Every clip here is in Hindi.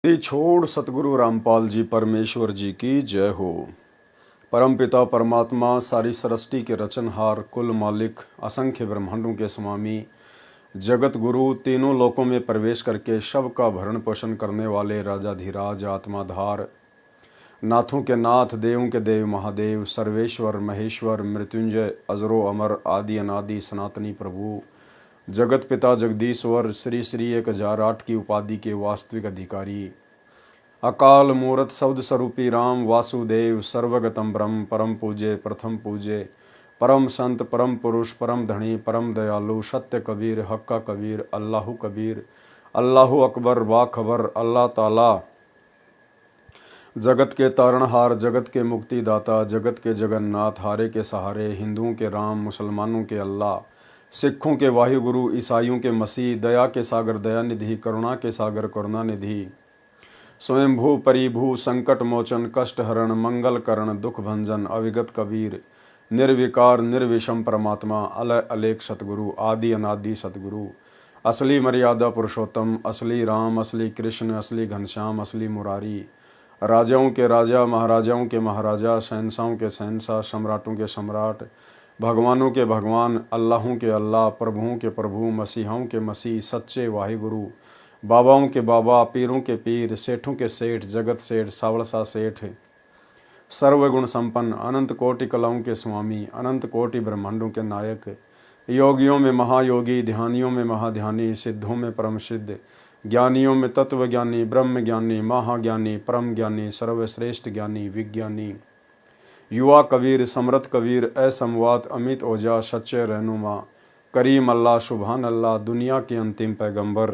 ये छोड़ सतगुरु रामपाल जी परमेश्वर जी की जय हो। परम पिता परमात्मा सारी सृष्टि के रचनहार, कुल मालिक, असंख्य ब्रह्मांडों के स्वामी, जगत गुरु, तीनों लोकों में प्रवेश करके सब का भरण पोषण करने वाले राजाधिराज, आत्माधार, नाथों के नाथ, देवों के देव, महादेव, सर्वेश्वर, महेश्वर, मृत्युंजय, अजरो अमर, आदि अनादि, सनातनी प्रभु, जगत पिता जगदीश्वर, श्री श्री 1008 की उपाधि के वास्तविक अधिकारी, अकाल मूर्त शब्द स्वरूपी राम वासुदेव, सर्वगतम ब्रह्म, परम पूज्य, प्रथम पूज्य, परम संत, परम पुरुष, परम धनी, परम दयालु, सत्य कबीर, हक्का कबीर, अल्लाहु कबीर, अल्लाहु अकबर, बाखबर, अल्लाह ताला, जगत के तारणहार, जगत के मुक्तिदाता, जगत के जगन्नाथ, हारे के सहारे, हिंदुओं के राम, मुसलमानों के अल्लाह, सिखों के वाहिगुरु, ईसाइयों के मसीह, दया के सागर दयानिधि, करुणा के सागर करुणानिधि, स्वयंभू परिभू, संकट मोचन, कष्ट हरण, मंगल करण, दुख भंजन, अविगत कबीर, निर्विकार निर्विषम परमात्मा, अलय अलेख सतगुरु, आदि अनादि सतगुरु, असली मर्यादा पुरुषोत्तम, असली राम, असली कृष्ण, असली घनश्याम, असली मुरारी, राजाओं के राजा, महाराजाओं के महाराजा, शहंशाहों के शहंशाह, सम्राटों के सम्राट, भगवानों के भगवान, अल्लाहों के अल्लाह, प्रभुओं के प्रभु, मसीहाओं के मसीह, सच्चे वाहिगुरु, बाबाओं के बाबा, पीरों के पीर, सेठों के सेठ, जगत सेठ, सावड़सा सेठ, सर्वगुण संपन्न, अनंत कोटि कलाओं के स्वामी, अनंत कोटि ब्रह्मांडों के नायक, योगियों में महायोगी, ध्यानियों में महाध्यानी, सिद्धों में परम सिद्ध, ज्ञानियों में तत्व ज्ञानी, ब्रह्म ज्ञानी, महाज्ञानी, परम ज्ञानी, सर्वश्रेष्ठ ज्ञानी, विज्ञानी, युवा कबीर, समृत कबीर, असमवात, अमित ओझा, सच्चे रहनुमा, करीम अल्लाह, सुबहान अल्लाह, दुनिया के अंतिम पैगंबर।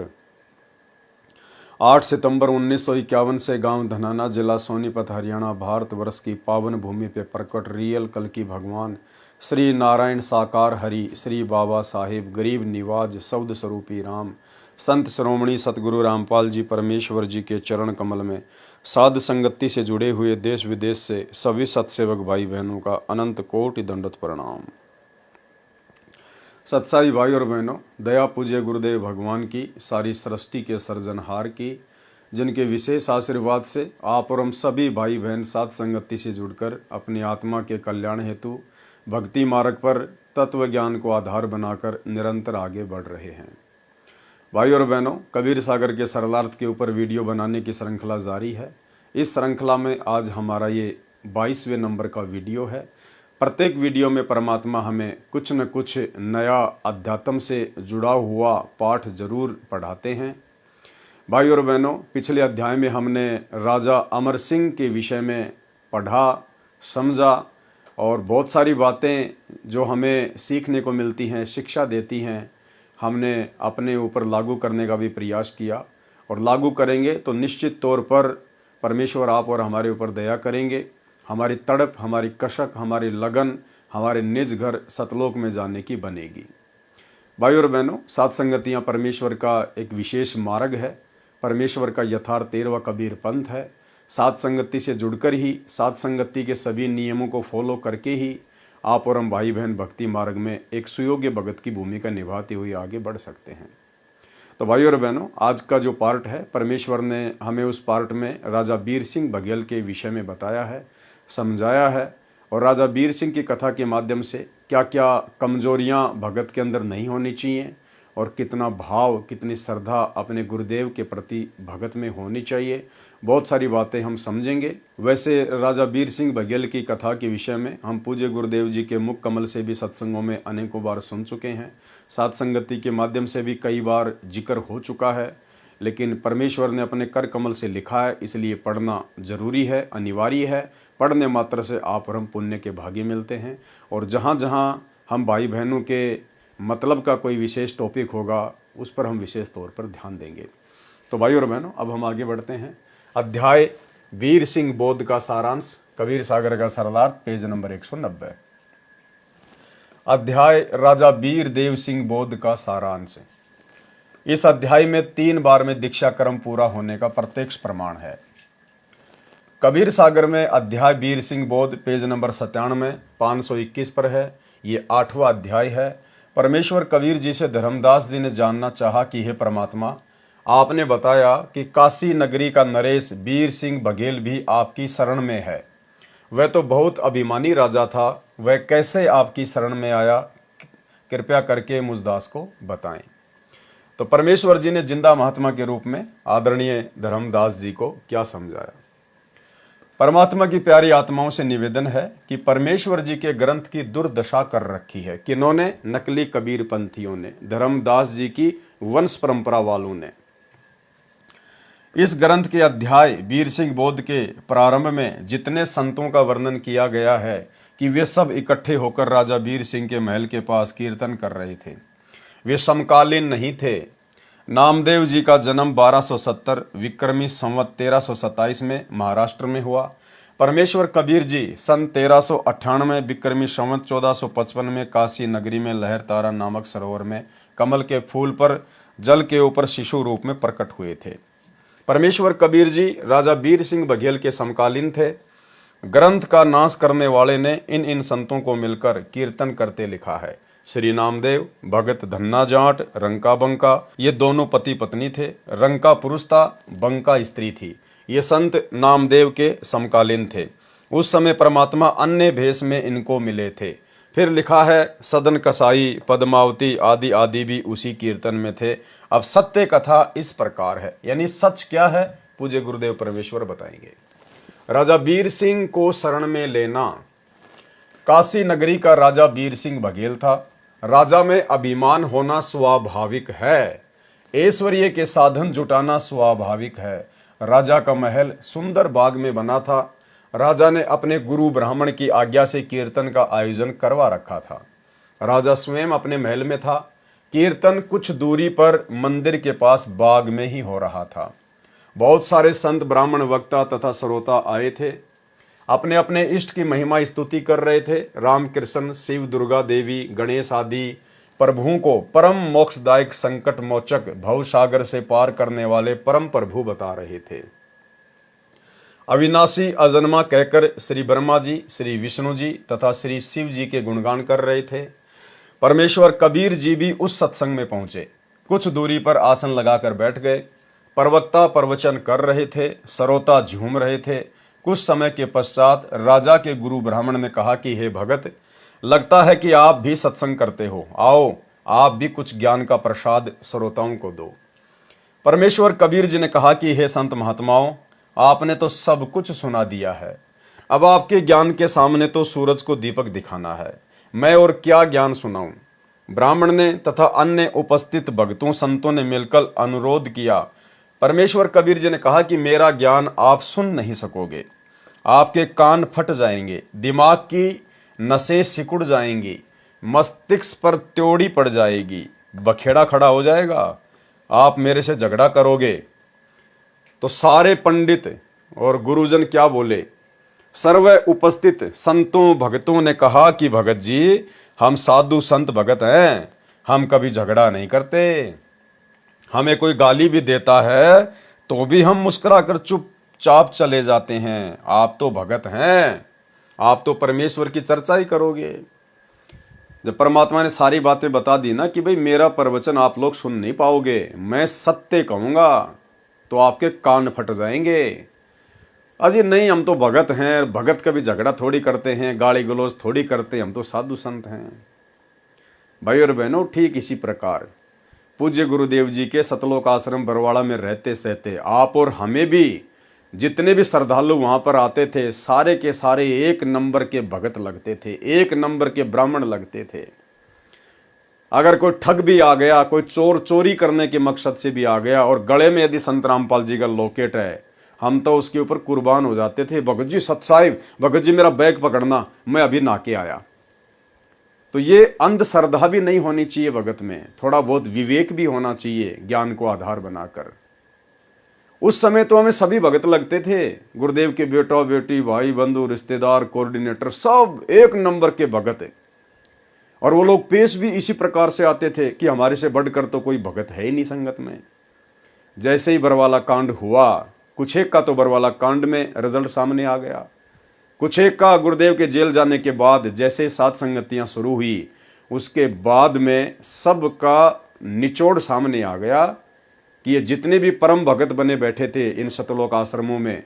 8 सितंबर 1951 से गांव धनाना, जिला सोनीपत, हरियाणा, भारतवर्ष की पावन भूमि पे प्रकट रियल कल की भगवान श्री नारायण साकार हरि, श्री बाबा साहिब, गरीब निवाज, शब्द स्वरूपी राम, संत श्रोमणी सतगुरु रामपाल जी परमेश्वर जी के चरण कमल में साध संगति से जुड़े हुए देश विदेश से सभी सत्सेवक भाई बहनों का अनंत कोटि दंडवत प्रणाम। सत्साई भाई और बहनों, दया पूज्य गुरुदेव भगवान की, सारी सृष्टि के सर्जनहार की, जिनके विशेष आशीर्वाद से आप और हम सभी भाई बहन साथ संगति से जुड़कर अपनी आत्मा के कल्याण हेतु भक्ति मार्ग पर तत्व ज्ञान को आधार बनाकर निरंतर आगे बढ़ रहे हैं। भाई और बहनों, कबीर सागर के सरलार्थ के ऊपर वीडियो बनाने की श्रृंखला जारी है। इस श्रृंखला में आज हमारा ये 22वें नंबर का वीडियो है। प्रत्येक वीडियो में परमात्मा हमें कुछ न कुछ नया अध्यात्म से जुड़ा हुआ पाठ जरूर पढ़ाते हैं। भाई और बहनों, पिछले अध्याय में हमने राजा अमर सिंह के विषय में पढ़ा, समझा और बहुत सारी बातें जो हमें सीखने को मिलती हैं, शिक्षा देती हैं, हमने अपने ऊपर लागू करने का भी प्रयास किया और लागू करेंगे तो निश्चित तौर पर परमेश्वर आप और हमारे ऊपर दया करेंगे। हमारी तड़प, हमारी कशक, हमारी लगन हमारे निज घर सतलोक में जाने की बनेगी। भाई और बहनों, सात संगतियाँ परमेश्वर का एक विशेष मार्ग है, परमेश्वर का यथार्थ 13वां कबीर पंथ है। सात संगति से जुड़कर ही, सात संगति के सभी नियमों को फॉलो करके ही आप और हम भाई बहन भक्ति मार्ग में एक सुयोग्य भगत की भूमिका निभाते हुए आगे बढ़ सकते हैं। तो भाई और बहनों, आज का जो पार्ट है, परमेश्वर ने हमें उस पार्ट में राजा बीर सिंह बघेल के विषय में बताया है, समझाया है और राजा बीर सिंह की कथा के माध्यम से क्या क्या कमजोरियां भगत के अंदर नहीं होनी चाहिए और कितना भाव, कितनी श्रद्धा अपने गुरुदेव के प्रति भगत में होनी चाहिए, बहुत सारी बातें हम समझेंगे। वैसे राजा बीर सिंह बघेल की कथा के विषय में हम पूज्य गुरुदेव जी के मुख कमल से भी सत्संगों में अनेकों बार सुन चुके हैं, सात संगति के माध्यम से भी कई बार जिक्र हो चुका है, लेकिन परमेश्वर ने अपने कर कमल से लिखा है, इसलिए पढ़ना जरूरी है, अनिवार्य है। पढ़ने मात्र से आप और हम पुण्य के भागी मिलते हैं और जहाँ जहाँ हम भाई बहनों के मतलब का कोई विशेष टॉपिक होगा उस पर हम विशेष तौर पर ध्यान देंगे। तो भाई और बहनों, अब हम आगे बढ़ते हैं। अध्याय वीर सिंह बोध का सारांश, कबीर सागर का सरलार्थ, पेज नंबर 190। अध्याय राजा वीर देव सिंह बोध का सारांश। इस अध्याय में 3 बार में दीक्षा क्रम पूरा होने का प्रत्यक्ष प्रमाण है। कबीर सागर में अध्याय वीर सिंह बोध पेज नंबर 97 521 पर है। ये 8वां अध्याय है। परमेश्वर कबीर जी से धर्मदास जी ने जानना चाहा कि हे परमात्मा, आपने बताया कि काशी नगरी का नरेश वीर सिंह बघेल भी आपकी शरण में है। वह तो बहुत अभिमानी राजा था, वह कैसे आपकी शरण में आया, कृपया करके मुझदास को बताएं। तो परमेश्वर जी ने जिंदा महात्मा के रूप में आदरणीय धर्मदास जी को क्या समझाया। परमात्मा की प्यारी आत्माओं से निवेदन है कि परमेश्वर जी के ग्रंथ की दुर्दशा कर रखी है। किन्होंने? नकली कबीर पंथियों ने, धर्मदास जी की वंश परंपरा वालों ने। इस ग्रंथ के अध्याय वीर सिंह बोध के प्रारंभ में जितने संतों का वर्णन किया गया है कि वे सब इकट्ठे होकर राजा वीर सिंह के महल के पास कीर्तन कर रहे थे, वे समकालीन नहीं थे। नामदेव जी का जन्म 1270 विक्रमी संवत 1327 में महाराष्ट्र में हुआ। परमेश्वर कबीर जी सन 1398 विक्रमी संवत 1455 में काशी नगरी में लहर तारा नामक सरोवर में कमल के फूल पर जल के ऊपर शिशु रूप में प्रकट हुए थे। परमेश्वर कबीर जी राजा वीर सिंह बघेल के समकालीन थे। ग्रंथ का नाश करने वाले ने इन संतों को मिलकर कीर्तन करते लिखा है। श्री नामदेव, भगत धन्ना जाट, रंका बंका, ये दोनों पति पत्नी थे। रंका पुरुष था, बंका स्त्री थी। ये संत नामदेव के समकालीन थे। उस समय परमात्मा अन्य भेष में इनको मिले थे। फिर लिखा है सदन कसाई, पद्मावती आदि आदि भी उसी कीर्तन में थे। अब सत्य कथा इस प्रकार है, यानी सच क्या है पूज्य गुरुदेव परमेश्वर बताएंगे। राजा वीर सिंह को शरण में लेना। काशी नगरी का राजा वीर सिंह बघेल था। राजा में अभिमान होना स्वाभाविक है, ऐश्वर्य के साधन जुटाना स्वाभाविक है। राजा का महल सुंदर बाग में बना था। राजा ने अपने गुरु ब्राह्मण की आज्ञा से कीर्तन का आयोजन करवा रखा था। राजा स्वयं अपने महल में था। कीर्तन कुछ दूरी पर मंदिर के पास बाग में ही हो रहा था। बहुत सारे संत, ब्राह्मण, वक्ता तथा श्रोता आए थे। अपने अपने इष्ट की महिमा स्तुति कर रहे थे। रामकृष्ण, शिव, दुर्गा देवी, गणेश आदि प्रभुओं को परम मोक्षदायक, संकट मोचक, भव सागर से पार करने वाले परम प्रभु बता रहे थे। अविनाशी अजन्मा कहकर श्री ब्रह्मा जी, श्री विष्णु जी तथा श्री शिव जी के गुणगान कर रहे थे। परमेश्वर कबीर जी भी उस सत्संग में पहुंचे। कुछ दूरी पर आसन लगाकर बैठ गए। प्रवक्ता प्रवचन कर रहे थे, श्रोता झूम रहे थे। कुछ समय के पश्चात राजा के गुरु ब्राह्मण ने कहा कि हे भगत, लगता है कि आप भी सत्संग करते हो, आओ आप भी कुछ ज्ञान का प्रसाद श्रोताओं को दो। परमेश्वर कबीर जी ने कहा कि हे संत महात्माओं, आपने तो सब कुछ सुना दिया है। अब आपके ज्ञान के सामने तो सूरज को दीपक दिखाना है। मैं और क्या ज्ञान सुनाऊं। ब्राह्मण ने तथा अन्य उपस्थित भक्तों संतों ने मिलकर अनुरोध किया। परमेश्वर कबीर जी ने कहा कि मेरा ज्ञान आप सुन नहीं सकोगे, आपके कान फट जाएंगे, दिमाग की नसें सिकुड़ जाएंगी, मस्तिष्क पर त्योड़ी पड़ जाएगी, बखेड़ा खड़ा हो जाएगा, आप मेरे से झगड़ा करोगे। तो सारे पंडित और गुरुजन क्या बोले? सर्व उपस्थित संतों भक्तों ने कहा कि भगत जी, हम साधु संत भगत हैं, हम कभी झगड़ा नहीं करते। हमें कोई गाली भी देता है तो भी हम मुस्कुराकर चुपचाप चले जाते हैं। आप तो भगत हैं, आप तो परमेश्वर की चर्चा ही करोगे। जब परमात्मा ने सारी बातें बता दी ना कि भाई मेरा प्रवचन आप लोग सुन नहीं पाओगे, मैं सत्य कहूंगा, तो आपके कान फट जाएंगे। अजी नहीं, हम तो भगत हैं, भगत कभी झगड़ा थोड़ी करते हैं, गाली गलौज थोड़ी करते हैं, हम तो साधु संत हैं। भाई और बहनों, ठीक इसी प्रकार पूज्य गुरुदेव जी के सतलोक आश्रम बरवाड़ा में रहते सहते आप और हमें भी, जितने भी श्रद्धालु वहां पर आते थे, सारे के सारे एक नंबर के भगत लगते थे, एक नंबर के ब्राह्मण लगते थे। अगर कोई ठग भी आ गया, कोई चोर चोरी करने के मकसद से भी आ गया और गले में यदि संत रामपाल जी का लॉकेट है, हम तो उसके ऊपर कुर्बान हो जाते थे। भगत जी सत साहिब, भगत जी मेरा बैग पकड़ना, मैं अभी नाके आया। तो ये अंधश्रद्धा भी नहीं होनी चाहिए भगत में, थोड़ा बहुत विवेक भी होना चाहिए ज्ञान को आधार बनाकर। उस समय तो हमें सभी भगत लगते थे। गुरुदेव के बेटा बेटी, भाई बंधु, रिश्तेदार, कोऑर्डिनेटर, सब एक नंबर के भगत। और वो लोग पेश भी इसी प्रकार से आते थे कि हमारे से बढ़कर तो कोई भगत है ही नहीं संगत में। जैसे ही बरवाला कांड हुआ, कुछ एक का तो बरवाला कांड में रिजल्ट सामने आ गया, कुछ एक का गुरुदेव के जेल जाने के बाद जैसे सात संगतियां शुरू हुई, उसके बाद में सबका निचोड़ सामने आ गया कि ये जितने भी परम भगत बने बैठे थे इन सतलोक आश्रमों में,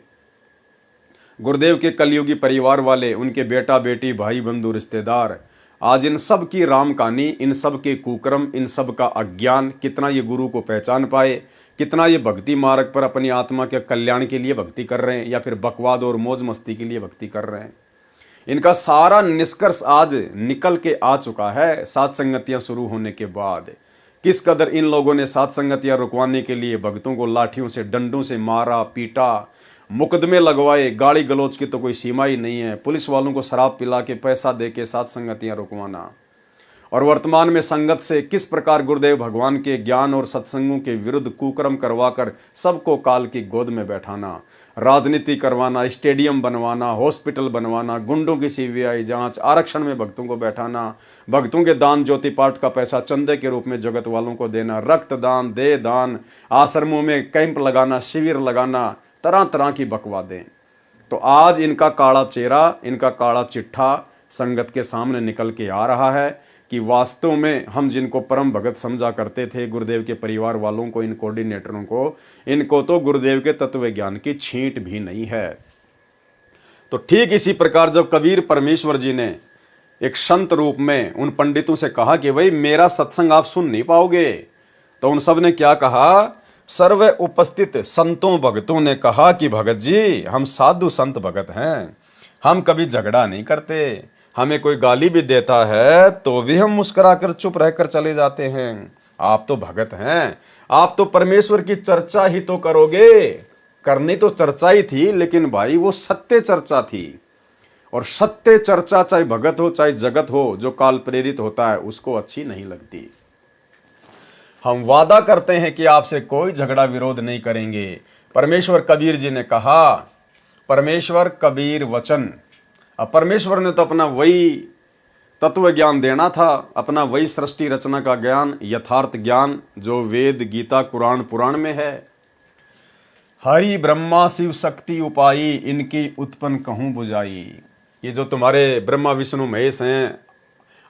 गुरुदेव के कलयुगी परिवार वाले, उनके बेटा बेटी भाई बंधु रिश्तेदार, आज इन सब की राम कहानी, इन सब के कुकर्म, इन सब का अज्ञान, कितना ये गुरु को पहचान पाए, कितना ये भक्ति मार्ग पर अपनी आत्मा के कल्याण के लिए भक्ति कर रहे हैं या फिर बकवाद और मौज मस्ती के लिए भक्ति कर रहे हैं, इनका सारा निष्कर्ष आज निकल के आ चुका है सात संगतियां शुरू होने के बाद। किस कदर इन लोगों ने सात संगतियां रुकवाने के लिए भक्तों को लाठियों से डंडों से मारा पीटा, मुकदमे लगवाए, गाली गलौज की तो कोई सीमा ही नहीं है, पुलिस वालों को शराब पिला के पैसा दे के सात संगतियां रुकवाना, और वर्तमान में संगत से किस प्रकार गुरुदेव भगवान के ज्ञान और सत्संगों के विरुद्ध कुकर्म करवाकर सबको काल की गोद में बैठाना, राजनीति करवाना, स्टेडियम बनवाना, हॉस्पिटल बनवाना, गुंडों की सीबीआई जांच, आरक्षण में भक्तों को बैठाना, भक्तों के दान ज्योति पाठ का पैसा चंदे के रूप में जगत वालों को देना, रक्तदान, देह दान, आश्रमों में कैंप लगाना, शिविर लगाना, तरह तरह की बकवादें। तो आज इनका काला चेहरा, इनका काला चिट्ठा संगत के सामने निकल के आ रहा है कि वास्तव में हम जिनको परम भगत समझा करते थे, गुरुदेव के परिवार वालों को, इन कोऑर्डिनेटरों को, इनको तो गुरुदेव के तत्व ज्ञान की छींट भी नहीं है। तो ठीक इसी प्रकार जब कबीर परमेश्वर जी ने एक संत रूप में उन पंडितों से कहा कि भाई मेरा सत्संग आप सुन नहीं पाओगे, तो उन सब ने क्या कहा? सर्व उपस्थित संतों भगतों ने कहा कि भगत जी हम साधु संत भगत हैं, हम कभी झगड़ा नहीं करते, हमें कोई गाली भी देता है तो भी हम मुस्कुराकर चुप रहकर चले जाते हैं। आप तो भगत हैं, आप तो परमेश्वर की चर्चा ही तो करोगे। करनी तो चर्चा ही थी, लेकिन भाई वो सत्य चर्चा थी, और सत्य चर्चा चाहे भगत हो चाहे जगत हो, जो काल प्रेरित होता है उसको अच्छी नहीं लगती। हम वादा करते हैं कि आपसे कोई झगड़ा विरोध नहीं करेंगे। परमेश्वर कबीर जी ने कहा, परमेश्वर कबीर वचन। अब परमेश्वर ने तो अपना वही तत्व ज्ञान देना था, अपना वही सृष्टि रचना का ज्ञान, यथार्थ ज्ञान जो वेद गीता कुरान पुराण में है। हरि ब्रह्मा शिव शक्ति उपाई, इनकी उत्पन्न कहूं बुझाई। ये जो तुम्हारे ब्रह्मा विष्णु महेश हैं,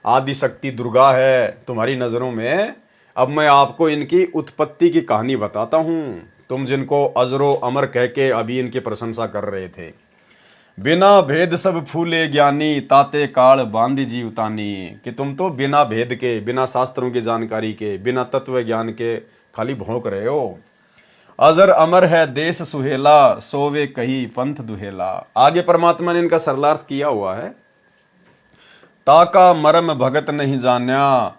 आदि शक्ति दुर्गा है तुम्हारी नजरों में, अब मैं आपको इनकी उत्पत्ति की कहानी बताता हूं। तुम जिनको अजरो अमर कह के अभी इनकी प्रशंसा कर रहे थे, बिना भेद सब फूले ज्ञानी, ताते काल बांधी जीवतानी, कि तुम तो बिना भेद के, बिना शास्त्रों की जानकारी के, बिना तत्व ज्ञान के खाली भौंक रहे हो। अजर अमर है देश सुहेला, सोवे कही पंथ दुहेला। आगे परमात्मा ने इनका सरलार्थ किया हुआ है, ताका मरम भगत नहीं जान्या,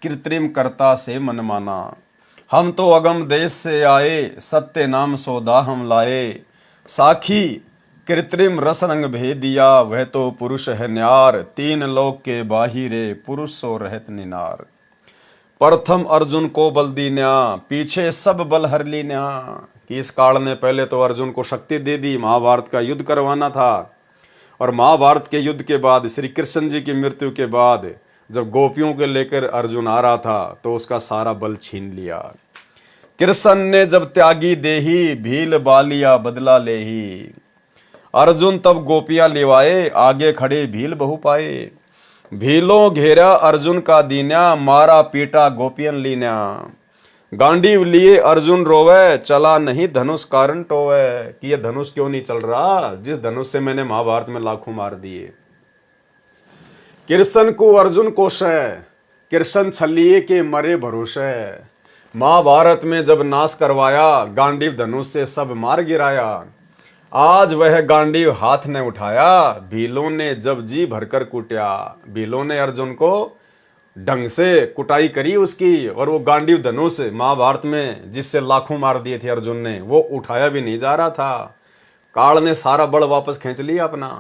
कृत्रिम करता से मन माना। हम तो अगम देश से आए, सत्य नाम सौदा हम लाए, साखी कृत्रिम रस रंग भेद दिया, वह तो पुरुष है न्यार, तीन लोक के बाहिरे पुरुष सो रहत निनार। प्रथम अर्जुन को बल दीन्या, पीछे सब बल हर लीन्या। कि इस काल ने पहले तो अर्जुन को शक्ति दे दी, महाभारत का युद्ध करवाना था, और महाभारत के युद्ध के बाद श्री कृष्ण जी की मृत्यु के बाद जब गोपियों के लेकर अर्जुन आ रहा था तो उसका सारा बल छीन लिया। कृष्ण ने जब त्यागी देही, भील बालिया बदला लेही। अर्जुन तब गोपियां लिवाए, आगे खड़े भील बहु पाए। भीलों घेरा अर्जुन का दीन्या, मारा पीटा गोपियन लीन्या। गांडीव लिए अर्जुन रोवे, चला नहीं धनुष कारण टोवे। कि ये धनुष क्यों नहीं चल रहा, जिस धनुष से मैंने महाभारत में लाखों मार दिए। कृष्ण को अर्जुन कोश है, कृष्ण छलिए के मरे भरोसे। महाभारत में जब नाश करवाया, गांडीव धनुष से सब मार गिराया। आज वह गांडीव हाथ ने उठाया, भीलों ने जब जी भरकर कूटा। भीलों ने अर्जुन को ढंग से कुटाई करी उसकी, और वो गांडीव धनुष महाभारत में जिससे लाखों मार दिए थे अर्जुन ने, वो उठाया भी नहीं जा रहा था। काल ने सारा बल वापस खींच लिया अपना।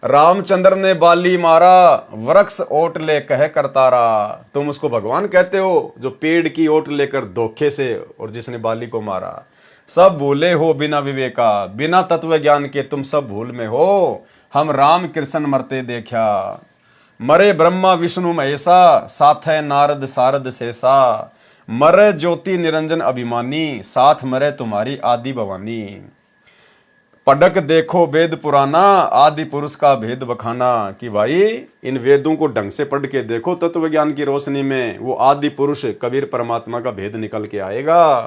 रामचंद्र ने बाली मारा, वृक्ष ओट ले कह करतारा। तुम उसको भगवान कहते हो जो पेड़ की ओट लेकर धोखे से, और जिसने बाली को मारा। सब भूले हो बिना विवेका, बिना तत्व ज्ञान के तुम सब भूल में हो। हम राम कृष्ण मरते देखा, मरे ब्रह्मा विष्णु महेशा, साथ नारद सारद शेषा। मरे ज्योति निरंजन अभिमानी, साथ मरे तुम्हारी आदि भवानी। पढ़क देखो वेद पुराना, आदि पुरुष का भेद बखाना। कि भाई इन वेदों को ढंग से पढ़ के देखो, तत्व ज्ञान की रोशनी में वो आदि पुरुष कबीर परमात्मा का भेद निकल के आएगा।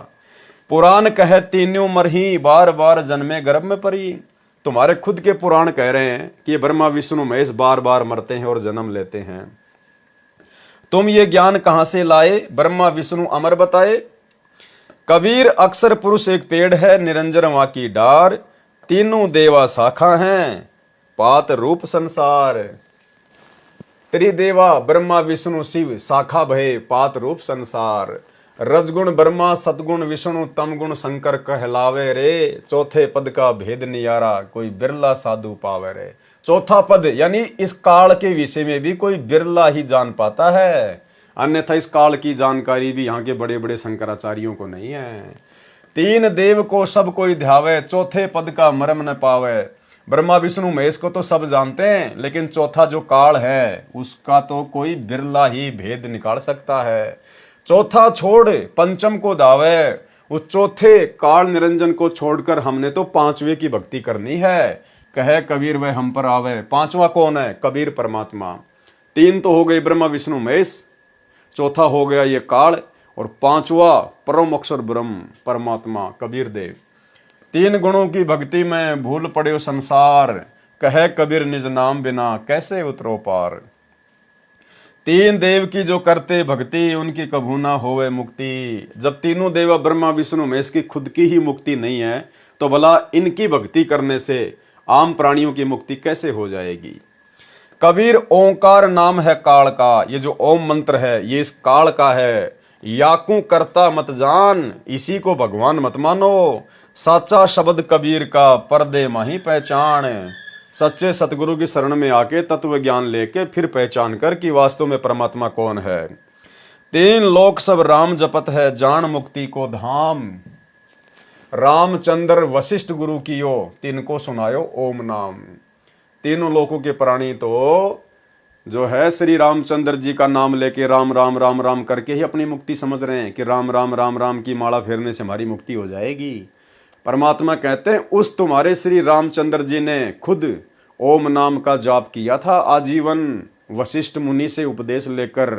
पुराण कहे तीनों मरही, बार बार जन्मे गर्भ में परी। तुम्हारे खुद के पुराण कह रहे हैं कि ये ब्रह्मा विष्णु महेश बार बार मरते हैं और जन्म लेते हैं। तुम ये ज्ञान कहां से लाए, ब्रह्मा विष्णु अमर बताए। कबीर अक्षर पुरुष एक पेड़ है, निरंजन वहां की डार। तीनों देवा शाखा हैं, पात रूप संसार। त्रिदेवा ब्रह्मा विष्णु शिव, शाखा भय पात रूप संसार। रजगुण ब्रह्मा, सतगुण विष्णु, तम गुण शंकर कहलावे रे। चौथे पद का भेद नियारा, कोई बिरला साधु पावे रे। चौथा पद यानी इस काल के विषय में भी कोई बिरला ही जान पाता है, अन्यथा इस काल की जानकारी भी यहाँ के बड़े बड़े शंकराचार्यों को नहीं है। तीन देव को सब कोई ध्यावे, चौथे पद का मर्म न पावे। ब्रह्मा विष्णु महेश को तो सब जानते हैं, लेकिन चौथा जो काल है उसका तो कोई बिरला ही भेद निकाल सकता है। चौथा छोड़ पंचम को दावे, उस चौथे काल निरंजन को छोड़कर हमने तो पांचवे की भक्ति करनी है। कहे कबीर वह हम पर आवे। पांचवा कौन है? कबीर परमात्मा। तीन तो हो गए ब्रह्मा विष्णु महेश, चौथा हो गया ये काल, और पांचवा परम अक्षर ब्रह्म परमात्मा कबीर देव। तीन गुणों की भक्ति में भूल पड़े संसार, कहे कबीर निज नाम बिना कैसे उतरो पार। तीन देव की जो करते भक्ति, उनकी कभू ना होवे मुक्ति। जब तीनों देवा ब्रह्मा विष्णु महेश की खुद की ही मुक्ति नहीं है, तो भला इनकी भक्ति करने से आम प्राणियों की मुक्ति कैसे हो जाएगी। कबीर ओंकार नाम है काल का, ये जो ओम मंत्र है ये इस काल का है। याकू करता मत जान, इसी को भगवान मत मानो। साचा शब्द कबीर का, पर्दे माही पहचान। सच्चे सतगुरु की शरण में आके तत्व ज्ञान लेके फिर पहचान कर कि वास्तव में परमात्मा कौन है। तीन लोक सब राम जपत है, जान मुक्ति को धाम। रामचंद्र वशिष्ठ गुरु कियो, तिनको सुनायो ओम नाम। तीनों लोकों के प्राणी तो जो है श्री रामचंद्र जी का नाम लेके राम राम राम राम करके ही अपनी मुक्ति समझ रहे हैं कि राम राम राम राम की माला फेरने से हमारी मुक्ति हो जाएगी। परमात्मा कहते हैं उस तुम्हारे श्री रामचंद्र जी ने खुद ओम नाम का जाप किया था आजीवन, वशिष्ठ मुनि से उपदेश लेकर।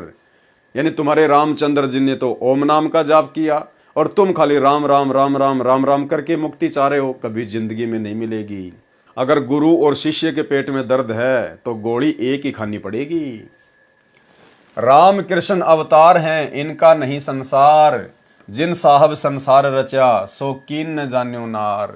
यानी तुम्हारे रामचंद्र जी ने तो ओम नाम का जाप किया, और तुम खाली राम राम राम राम राम राम करके मुक्ति चाह रहे हो। कभी जिंदगी में नहीं मिलेगी। अगर गुरु और शिष्य के पेट में दर्द है तो गोली एक ही खानी पड़ेगी। राम कृष्ण अवतार हैं, इनका नहीं संसार। जिन साहब संसार रचा, सो कीन न जान्यो नार।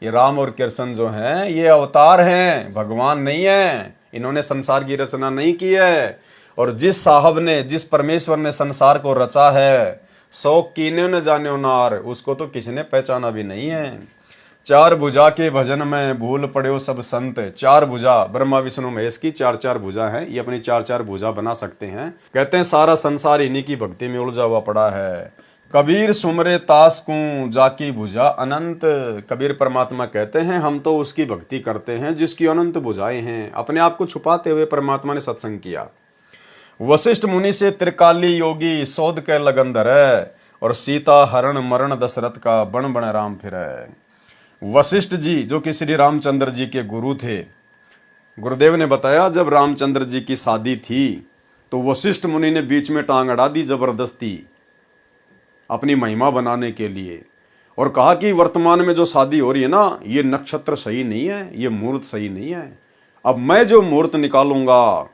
ये राम और कृष्ण जो हैं ये अवतार हैं, भगवान नहीं है। इन्होंने संसार की रचना नहीं की है। और जिस साहब ने, जिस परमेश्वर ने संसार को रचा है, सो कीने न जान्यो नार, उसको तो किसी ने पहचाना भी नहीं है। चार भुजा के भजन में भूल पड़े सब संत। चार भुजा ब्रह्मा विष्णु महेश की चार चार भुजा हैं, ये अपनी चार चार भुजा बना सकते हैं। कहते हैं सारा संसार इन्हीं की भक्ति में उलझा हुआ पड़ा है। कबीर सुमरे तास को जाकी भुजा अनंत। कबीर परमात्मा कहते हैं हम तो उसकी भक्ति करते हैं जिसकी अनंत भुजाएं हैं। अपने आप को छुपाते हुए परमात्मा ने सत्संग किया। वशिष्ठ मुनि से त्रिकाली योगी, शोध के लगन धरे। और सीता हरण मरण दशरथ का, बण बण राम फिरे। वशिष्ठ जी जो कि श्री रामचंद्र जी के गुरु थे, गुरुदेव ने बताया जब रामचंद्र जी की शादी थी तो वशिष्ठ मुनि ने बीच में टांग अड़ा दी जबरदस्ती अपनी महिमा बनाने के लिए, और कहा कि वर्तमान में जो शादी हो रही है ना, ये नक्षत्र सही नहीं है, ये मुहूर्त सही नहीं है। अब मैं जो मुहूर्त निकालूंगा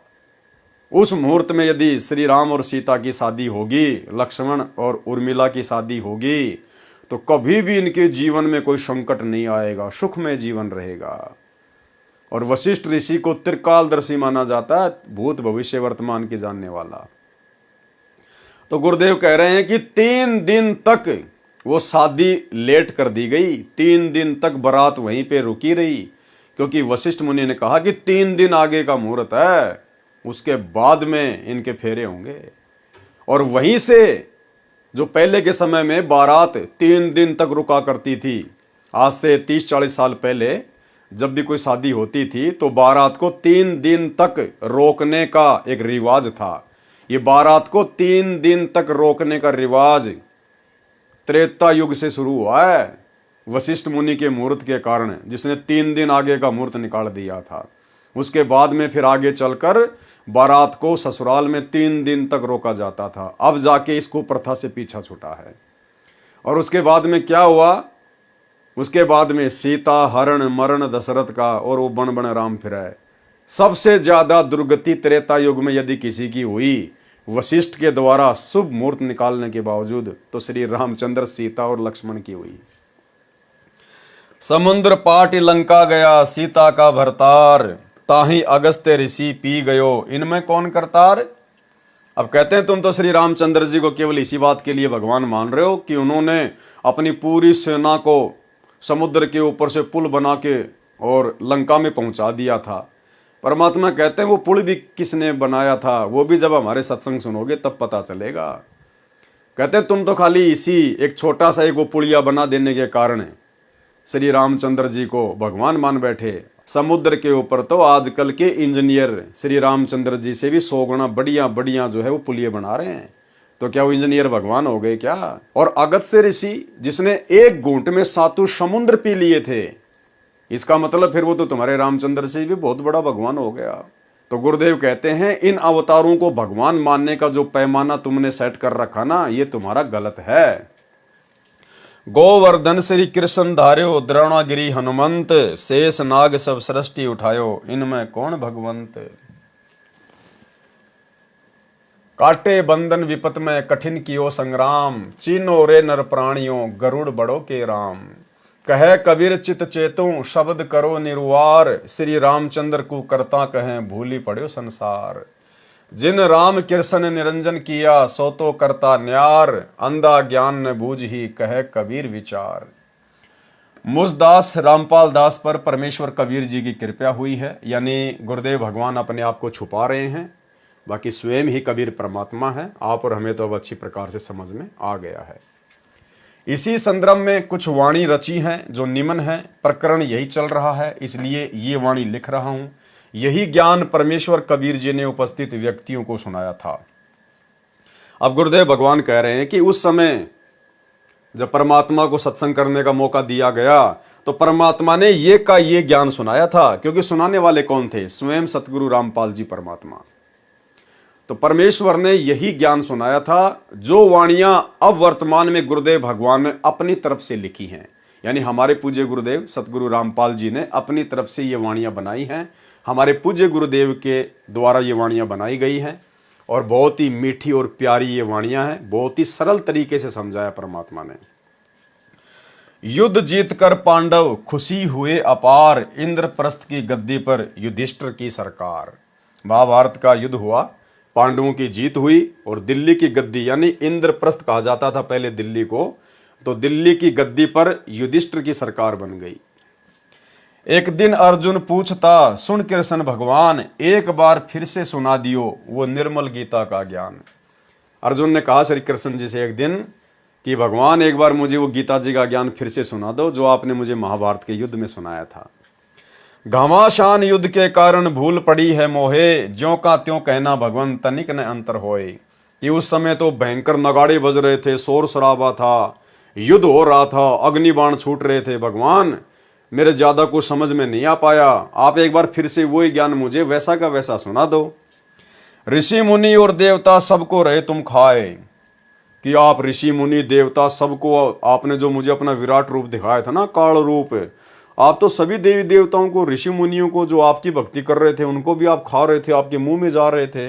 उस मुहूर्त में यदि श्री राम और सीता की शादी होगी, लक्ष्मण और उर्मिला की शादी होगी, तो कभी भी इनके जीवन में कोई संकट नहीं आएगा, सुख में जीवन रहेगा। और वशिष्ठ ऋषि को त्रिकालदर्शी माना जाता है, भूत भविष्य वर्तमान के जानने वाला। तो गुरुदेव कह रहे हैं कि 3 दिन तक वो शादी लेट कर दी गई। 3 दिन तक बारात वहीं पे रुकी रही, क्योंकि वशिष्ठ मुनि ने कहा कि 3 दिन आगे का मुहूर्त है, उसके बाद में इनके फेरे होंगे। और वहीं से जो पहले के समय में बारात 3 दिन तक रुका करती थी, आज से 30-40 साल पहले जब भी कोई शादी होती थी तो बारात को 3 दिन तक रोकने का एक रिवाज था। ये बारात को 3 दिन तक रोकने का रिवाज त्रेता युग से शुरू हुआ है। वशिष्ठ मुनि के मुहूर्त के कारण, जिसने 3 दिन आगे का मुहूर्त निकाल दिया था। उसके बाद में फिर आगे चलकर बारात को ससुराल में 3 दिन तक रोका जाता था। अब जाके इसको प्रथा से पीछा छूटा है। और उसके बाद में क्या हुआ? उसके बाद में सीता हरण मरण दशरथ का, और वो बन बन राम फिराए। सबसे ज्यादा दुर्गति त्रेता युग में यदि किसी की हुई, वशिष्ठ के द्वारा शुभ मुहूर्त निकालने के बावजूद, तो श्री रामचंद्र सीता और लक्ष्मण की हुई। समुद्र पाट लंका गया, सीता का भरतार, ताही अगस्त्य ऋषि पी गयो, इनमें कौन करतार। अब कहते हैं तुम तो श्री रामचंद्र जी को केवल इसी बात के लिए भगवान मान रहे हो कि उन्होंने अपनी पूरी सेना को समुद्र के ऊपर से पुल बना के और लंका में पहुंचा दिया था। परमात्मा कहते हैं वो पुल भी किसने बनाया था, वो भी जब हमारे सत्संग सुनोगे तब पता चलेगा। कहते हैं तुम तो खाली इसी एक छोटा सा एक वो पुलिया बना देने के कारण श्री रामचंद्र जी को भगवान मान बैठे। समुद्र के ऊपर तो आजकल के इंजीनियर श्री रामचंद्र जी से भी 100 गुना बढ़िया बढ़िया जो है वो पुलिये बना रहे हैं। तो क्या वो इंजीनियर भगवान हो गए क्या? और अगस्त्य ऋषि जिसने एक घूंट में 7 समुद्र पी लिए थे, इसका मतलब फिर वो तो तुम्हारे रामचंद्र से भी बहुत बड़ा भगवान हो गया। तो गुरुदेव कहते हैं इन अवतारों को भगवान मानने का जो पैमाना तुमने सेट कर रखा ना, ये तुम्हारा गलत है। गोवर्धन श्री कृष्ण धार्यो, द्रोणागिरी हनुमंत, शेष नाग सब सृष्टि उठायो, इनमें कौन भगवंत। काटे बंधन विपत में कठिन कियो संग्राम, चीनो रे नर प्राणियों गरुड़ बड़ो के राम। कहे कबीर चित चेतु शब्द करो निरुवार, श्री रामचंद्र को करता कहें भूली पड़ो संसार। जिन राम कृष्ण निरंजन किया, सो तो करता न्यार, अंधा ज्ञान न बूझ ही कहे कबीर विचार। मुझदास रामपाल दास पर परमेश्वर कबीर जी की कृपा हुई है, यानी गुरुदेव भगवान अपने आप को छुपा रहे हैं, बाकी स्वयं ही कबीर परमात्मा है। आप और हमें तो अब अच्छी प्रकार से समझ में आ गया है। इसी संदर्भ में कुछ वाणी रची हैं जो निम्न है। प्रकरण यही चल रहा है, इसलिए ये वाणी लिख रहा हूं। यही ज्ञान परमेश्वर कबीर जी ने उपस्थित व्यक्तियों को सुनाया था। अब गुरुदेव भगवान कह रहे हैं कि उस समय जब परमात्मा को सत्संग करने का मौका दिया गया, तो परमात्मा ने ये का ये ज्ञान सुनाया था, क्योंकि सुनाने वाले कौन थे? स्वयं सतगुरु रामपाल जी परमात्मा। तो परमेश्वर ने यही ज्ञान सुनाया था, जो वाणियां अब वर्तमान में गुरुदेव भगवान ने अपनी तरफ से लिखी हैं, यानी हमारे पूज्य गुरुदेव सतगुरु रामपाल जी ने अपनी तरफ से ये वाणियां बनाई हैं। हमारे पूज्य गुरुदेव के द्वारा ये वाणियां बनाई गई हैं, और बहुत ही मीठी और प्यारी ये वाणियां हैं। बहुत ही सरल तरीके से समझाया परमात्मा ने। युद्ध जीत कर पांडव खुशी हुए अपार, इंद्रप्रस्थ की गद्दी पर युधिष्ठिर की सरकार। महाभारत का युद्ध हुआ, पांडवों की जीत हुई, और दिल्ली की गद्दी, यानी इंद्रप्रस्थ कहा जाता था पहले दिल्ली को, तो दिल्ली की गद्दी पर युधिष्ठिर की सरकार बन गई। एक दिन अर्जुन पूछता, सुन कृष्ण भगवान, एक बार फिर से सुना दियो वो निर्मल गीता का ज्ञान। अर्जुन ने कहा श्री कृष्ण जी से एक दिन कि भगवान एक बार मुझे वो गीता जी का ज्ञान फिर से सुना दो, जो आपने मुझे महाभारत के युद्ध में सुनाया था। घमासान युद्ध के कारण भूल पड़ी है मोहे, ज्यों का त्यों कहना भगवान तनिक न अंतर होए। कि उस समय तो भयंकर नगाड़े बज रहे थे, शोर शराबा था, युद्ध हो रहा था, अग्निबाण छूट रहे थे। भगवान मेरे ज्यादा कुछ समझ में नहीं आ पाया, आप एक बार फिर से वही ज्ञान मुझे वैसा का वैसा सुना दो। ऋषि मुनि और देवता सबको रहे तुम खाए, कि आप ऋषि मुनि देवता सबको, आपने जो मुझे अपना विराट रूप दिखाया था ना, काल रूप, आप तो सभी देवी देवताओं को, ऋषि मुनियों को जो आपकी भक्ति कर रहे थे, उनको भी आप खा रहे थे, आपके मुंह में जा रहे थे।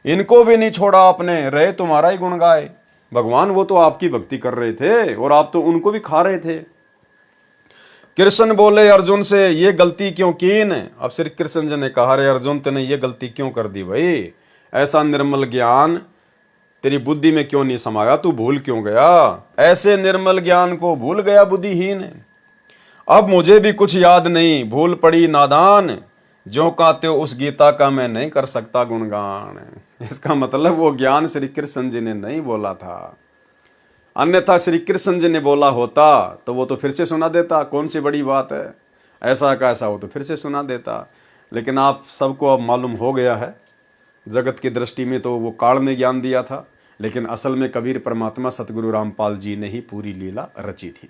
इनको भी नहीं छोड़ा आपने, रहे तुम्हारा ही गुण गाए। भगवान वो तो आपकी भक्ति कर रहे थे, और आप तो उनको भी खा रहे थे। कृष्ण बोले अर्जुन से, ये गलती क्यों कीन। अब श्री कृष्ण जी ने कहा, रे अर्जुन तूने ये गलती क्यों कर दी भाई? ऐसा निर्मल ज्ञान तेरी बुद्धि में क्यों नहीं समाया? तू भूल क्यों गया? ऐसे निर्मल ज्ञान को भूल गया बुद्धिहीन। अब मुझे भी कुछ याद नहीं, भूल पड़ी नादान, जो का त्यों उस गीता का मैं नहीं कर सकता गुणगान। इसका मतलब वो ज्ञान श्री कृष्ण जी ने नहीं बोला था, अन्यथा श्री कृष्ण जी ने बोला होता तो वो तो फिर से सुना देता। कौन सी बड़ी बात है, ऐसा का ऐसा हो तो फिर से सुना देता। लेकिन आप सबको अब मालूम हो गया है, जगत की दृष्टि में तो वो काल ने ज्ञान दिया था, लेकिन असल में कबीर परमात्मा सतगुरु रामपाल जी ने ही पूरी लीला रची थी।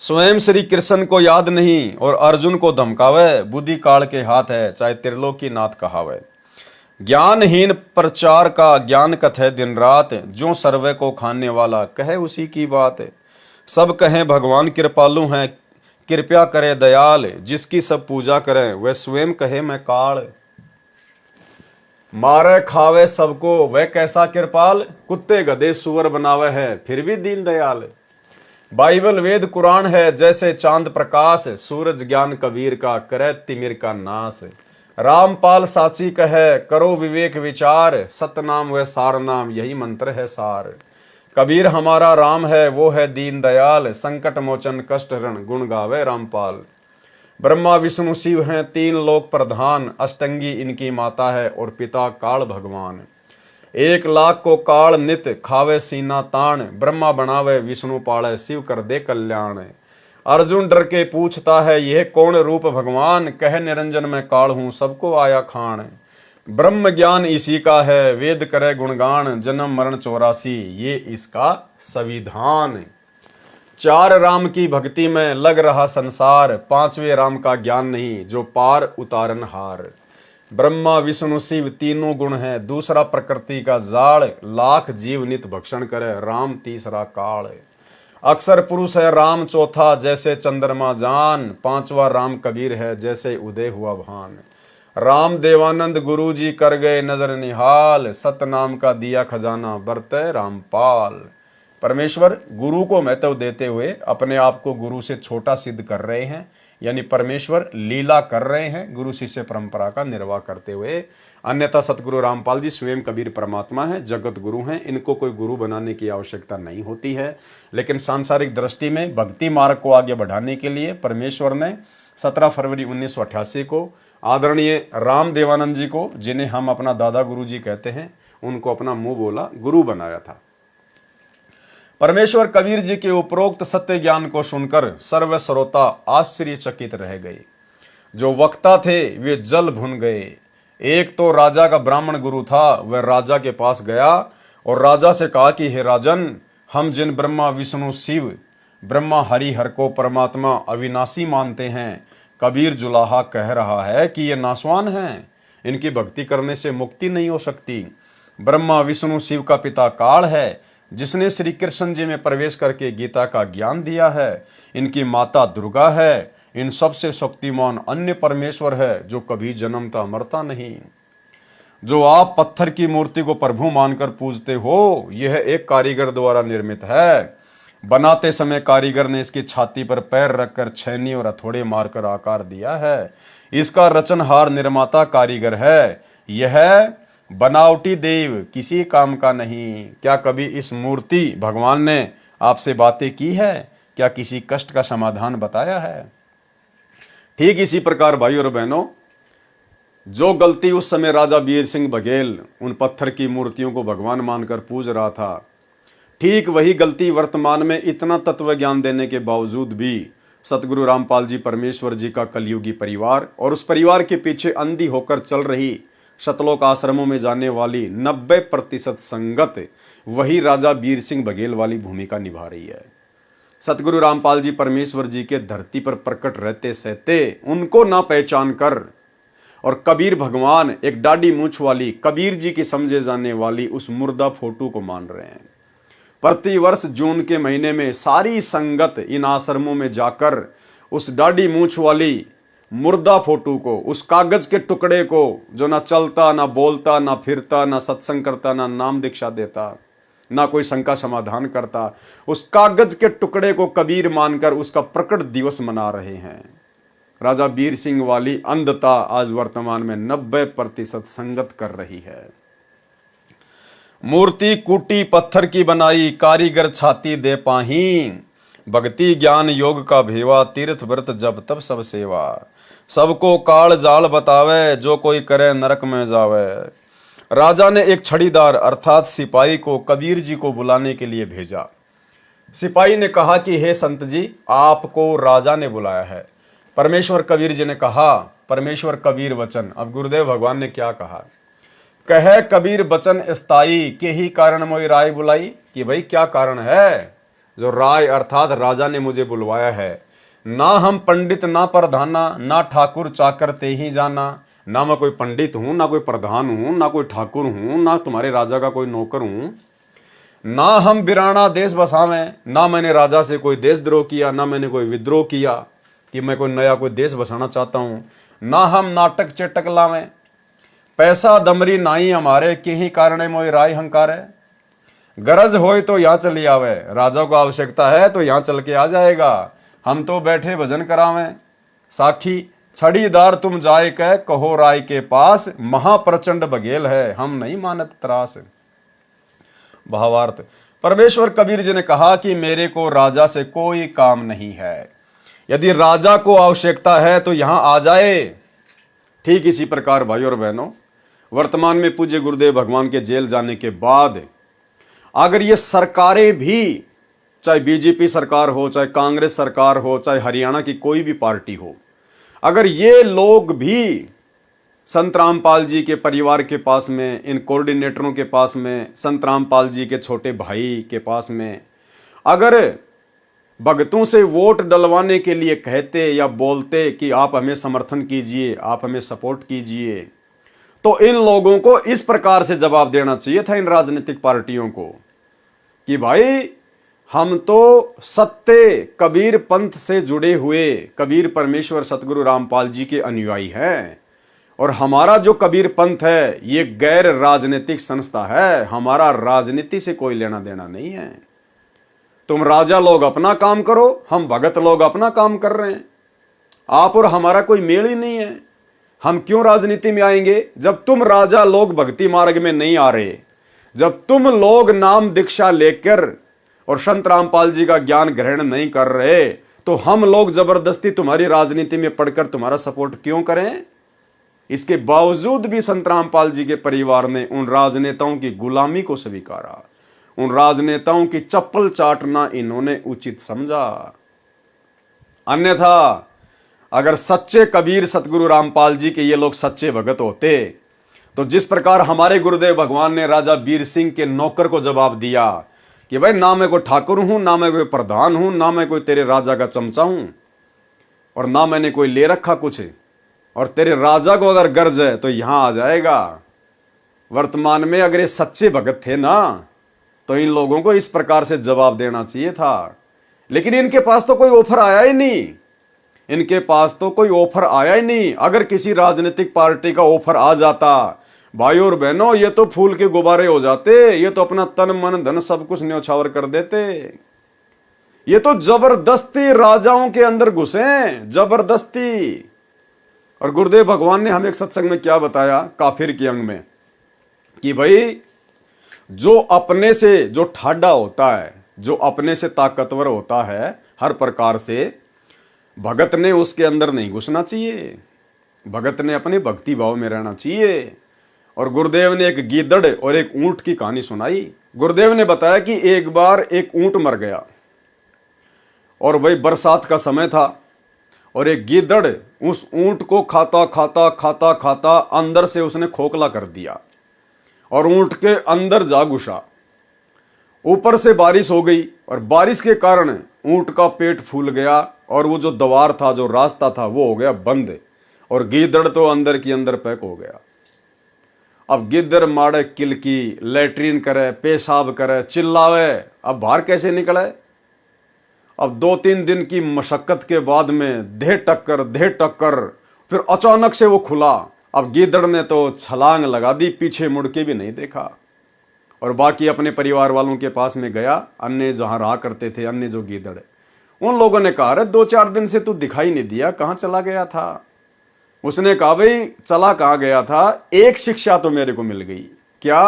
स्वयं श्री कृष्ण को याद नहीं और अर्जुन को धमकावे, बुद्धि काल के हाथ है चाहे त्रिलोकी नाथ कहावे। ज्ञानहीन प्रचार का ज्ञान कथे दिन रात, जो सर्वे को खाने वाला कहे उसी की बात। सब कहें भगवान कृपालु हैं, कृपया करे दयाल, जिसकी सब पूजा करें वह स्वयं कहे मैं काल। मारे खावे सबको वह कैसा कृपाल, कुत्ते गधे सुअर बनावे है फिर भी दीन दयाल। बाइबल वेद कुरान है जैसे चांद प्रकाश, सूरज ज्ञान कबीर का करे तिमिर का नाश। रामपाल साची कहे करो विवेक विचार, सतनाम व सार नाम यही मंत्र है सार। कबीर हमारा राम है वो है दीन दयाल, संकट मोचन कष्ट हरण गुण गावे रामपाल। ब्रह्मा विष्णु शिव हैं तीन लोक प्रधान, अष्टंगी इनकी माता है और पिता काल भगवान। 1,00,000 को काल नित खावे सीना ताण, ब्रह्मा बनावे विष्णु पाले शिव कर दे कल्याण। अर्जुन डर के पूछता है यह कौन रूप भगवान, कह निरंजन में काल हूं सबको आया खान। ब्रह्म ज्ञान इसी का है वेद करे गुणगान, जन्म मरण 84 ये इसका संविधान। 4 राम की भक्ति में लग रहा संसार, 5वें राम का ज्ञान नहीं जो पार उतारन हार। ब्रह्मा विष्णु शिव तीनों गुण हैं, दूसरा प्रकृति का जाड़, लाख जीव नित भक्षण करे राम तीसरा काल। अक्षर पुरुष है राम चौथा जैसे चंद्रमा जान, 5वां राम कबीर है जैसे उदय हुआ भान। राम देवानंद गुरु जी कर गए नजर निहाल, सतनाम का दिया खजाना बरते रामपाल। परमेश्वर गुरु को महत्व देते हुए अपने आप को गुरु से छोटा सिद्ध कर रहे हैं, यानी परमेश्वर लीला कर रहे हैं गुरु शिष्य परंपरा का निर्वाह करते हुए। अन्यथा सतगुरु रामपाल जी स्वयं कबीर परमात्मा हैं, जगत गुरु हैं, इनको कोई गुरु बनाने की आवश्यकता नहीं होती है। लेकिन सांसारिक दृष्टि में भक्ति मार्ग को आगे बढ़ाने के लिए परमेश्वर ने 17 फरवरी 1988 को आदरणीय राम देवानंद जी को, जिन्हें हम अपना दादा गुरु जी कहते हैं, उनको अपना मुंह बोला गुरु बनाया था। परमेश्वर कबीर जी के उपरोक्त सत्य ज्ञान को सुनकर सर्व श्रोता आश्चर्यचकित रह गए। जो वक्ता थे वे जल भुन गए। एक तो राजा का ब्राह्मण गुरु था, वह राजा के पास गया और राजा से कहा कि हे राजन, हम जिन ब्रह्मा विष्णु शिव ब्रह्मा हरि हर को परमात्मा अविनाशी मानते हैं, कबीर जुलाहा कह रहा है कि ये नासवान हैं, इनकी भक्ति करने से मुक्ति नहीं हो सकती। ब्रह्मा विष्णु शिव का पिता काल है जिसने श्री कृष्ण जी में प्रवेश करके गीता का ज्ञान दिया है। इनकी माता दुर्गा है, इन सबसे शक्तिमान अन्य परमेश्वर है जो कभी जन्मता मरता नहीं। जो आप पत्थर की मूर्ति को प्रभु मानकर पूजते हो, यह एक कारीगर द्वारा निर्मित है। बनाते समय कारीगर ने इसकी छाती पर पैर रखकर छैनी और हथौड़े मारकर आकार दिया है। इसका रचनहार निर्माता कारीगर है। यह बनावटी देव किसी काम का नहीं। क्या कभी इस मूर्ति भगवान ने आपसे बातें की है? क्या किसी कष्ट का समाधान बताया है? ठीक इसी प्रकार भाई और बहनों, जो गलती उस समय राजा बीर सिंह बघेल उन पत्थर की मूर्तियों को भगवान मानकर पूज रहा था, ठीक वही गलती वर्तमान में इतना तत्व ज्ञान देने के बावजूद भी सतगुरु रामपाल जी परमेश्वर जी का कलयुगी परिवार और उस परिवार के पीछे अंधी होकर चल रही शतलोक आश्रमों में जाने वाली 90% संगत वही राजा बीर सिंह बघेल वाली भूमिका निभा रही है। सतगुरु रामपाल जी परमेश्वर जी के धरती पर प्रकट रहते सहते उनको ना पहचान कर और कबीर भगवान एक दाढ़ी मूंछ वाली कबीर जी की समझे जाने वाली उस मुर्दा फोटो को मान रहे हैं। प्रतिवर्ष जून के महीने में सारी संगत इन आश्रमों में जाकर उस दाढ़ी मूंछ वाली मुर्दा फोटो को, उस कागज के टुकड़े को जो ना चलता ना बोलता ना फिरता ना सत्संग करता ना नाम दीक्षा देता ना कोई शंका समाधान करता, उस कागज के टुकड़े को कबीर मानकर उसका प्रकट दिवस मना रहे हैं। राजा बीर सिंह वाली अंधता आज वर्तमान में 90% संगत कर रही है। मूर्ति कूटी पत्थर की बनाई, कारीगर छाती दे पाही, भक्ति ज्ञान योग का भेवा, तीर्थ व्रत जब तब सब सेवा। सबको काल जाल बतावे, जो कोई करे नरक में जावे। राजा ने एक छड़ीदार अर्थात सिपाही को कबीर जी को बुलाने के लिए भेजा। सिपाही ने कहा कि हे संत जी, आपको राजा ने बुलाया है। परमेश्वर कबीर जी ने कहा, परमेश्वर कबीर वचन। अब गुरुदेव भगवान ने क्या कहा? कहे कबीर बचन स्थाई, के ही कारण मोई राय बुलाई। कि भाई क्या कारण है? जो राय अर्थात राजा ने मुझे बुलवाया है। ना हम पंडित ना प्रधाना, ना ठाकुर चाकर ते ही जाना। ना मैं कोई पंडित हूं, ना कोई प्रधान हूं, ना कोई ठाकुर हूं, ना तुम्हारे राजा का कोई नौकर हूं। ना हम बिराना देश बसावें, ना मैंने राजा से कोई देशद्रोह किया, ना मैंने कोई विद्रोह किया कि मैं कोई नया कोई देश बसाना चाहता हूं। ना हम नाटक चेटक लावें, पैसा दमरी नाई हमारे, के ही कारण मोई राय हंकारे। गरज होए तो यहाँ चली आवे, राजा को आवश्यकता है तो यहाँ चल के आ जाएगा। हम तो बैठे भजन करावें, साखी छड़ीदार तुम जाए कह, कहो राय के पास, महाप्रचंड बघेल है, हम नहीं मानत त्रास। भावार्थ, परमेश्वर कबीर जी ने कहा कि मेरे को राजा से कोई काम नहीं है, यदि राजा को आवश्यकता है तो यहां आ जाए। ठीक इसी प्रकार भाइयों और बहनों, वर्तमान में पूज्य गुरुदेव भगवान के जेल जाने के बाद अगर ये सरकारें भी, चाहे बीजेपी सरकार हो, चाहे कांग्रेस सरकार हो, चाहे हरियाणा की कोई भी पार्टी हो, अगर ये लोग भी संत रामपाल जी के परिवार के पास में, इन कोऑर्डिनेटरों के पास में, संत रामपाल जी के छोटे भाई के पास में अगर भगतों से वोट डलवाने के लिए कहते या बोलते कि आप हमें समर्थन कीजिए, आप हमें सपोर्ट कीजिए, तो इन लोगों को इस प्रकार से जवाब देना चाहिए था, इन राजनीतिक पार्टियों को, कि भाई हम तो सत्य कबीर पंथ से जुड़े हुए कबीर परमेश्वर सतगुरु रामपाल जी के अनुयायी हैं, और हमारा जो कबीर पंथ है ये गैर राजनीतिक संस्था है, हमारा राजनीति से कोई लेना देना नहीं है। तुम राजा लोग अपना काम करो, हम भगत लोग अपना काम कर रहे हैं, आप और हमारा कोई मेल ही नहीं है। हम क्यों राजनीति में आएंगे जब तुम राजा लोग भक्ति मार्ग में नहीं आ रहे, जब तुम लोग नाम दीक्षा लेकर और संत रामपाल जी का ज्ञान ग्रहण नहीं कर रहे, तो हम लोग जबरदस्ती तुम्हारी राजनीति में पढ़कर तुम्हारा सपोर्ट क्यों करें। इसके बावजूद भी संत रामपाल जी के परिवार ने उन राजनेताओं की गुलामी को स्वीकारा, उन राजनेताओं की चप्पल चाटना इन्होंने उचित समझा। अन्यथा अगर सच्चे कबीर सतगुरु रामपाल जी के ये लोग सच्चे भगत होते, तो जिस प्रकार हमारे गुरुदेव भगवान ने राजा बीर सिंह के नौकर को जवाब दिया कि भाई ना मैं कोई ठाकुर हूं, ना मैं कोई प्रधान हूं, ना मैं कोई तेरे राजा का चमचा हूं, और ना मैंने कोई ले रखा कुछ, और तेरे राजा को अगर गर्ज है तो यहां आ जाएगा। वर्तमान में अगर ये सच्चे भगत थे ना, तो इन लोगों को इस प्रकार से जवाब देना चाहिए था, लेकिन इनके पास तो कोई ऑफर आया ही नहीं, इनके पास तो कोई ऑफर आया ही नहीं। अगर किसी राजनीतिक पार्टी का ऑफर आ जाता, भाई और बहनों, ये तो फूल के गुब्बारे हो जाते, ये तो अपना तन मन धन सब कुछ न्यौछावर कर देते। ये तो जबरदस्ती राजाओं के अंदर घुसे, जबरदस्ती। और गुरुदेव भगवान ने हमें एक सत्संग में क्या बताया, काफिर के अंग में, कि भाई जो अपने से जो ठाडा होता है, जो अपने से ताकतवर होता है हर प्रकार से, भगत ने उसके अंदर नहीं घुसना चाहिए, भगत ने अपने भक्ति भाव में रहना चाहिए। और गुरुदेव ने एक गीदड़ और एक ऊंट की कहानी सुनाई। गुरुदेव ने बताया कि एक बार एक ऊंट मर गया, और वही बरसात का समय था, और एक गीदड़ उस ऊंट को खाता खाता खाता खाता अंदर से उसने खोखला कर दिया, और ऊंट के अंदर जा घुसा। ऊपर से बारिश हो गई, और बारिश के कारण ऊंट का पेट फूल गया, और वो जो द्वार था, जो रास्ता था, वो हो गया बंद, और गीदड़ तो अंदर की अंदर पैक हो गया। अब गिद्दर मारे किलकी, लैट्रीन करे, पेशाब करे, चिल्लावे, अब बाहर कैसे निकले। अब 2-3 दिन की मशक्कत के बाद में देह टक्कर, फिर अचानक से वो खुला। अब गीदड़ ने तो छलांग लगा दी, पीछे मुड़ के भी नहीं देखा, और बाकी अपने परिवार वालों के पास में गया। अन्य जहां रहा करते थे, अन्य जो गीदड़, उन लोगों ने कहा, अरे 2-4 दिन से तू दिखाई नहीं दिया, कहां चला गया था। उसने कहा, भाई चला कहां गया था, एक शिक्षा तो मेरे को मिल गई, क्या,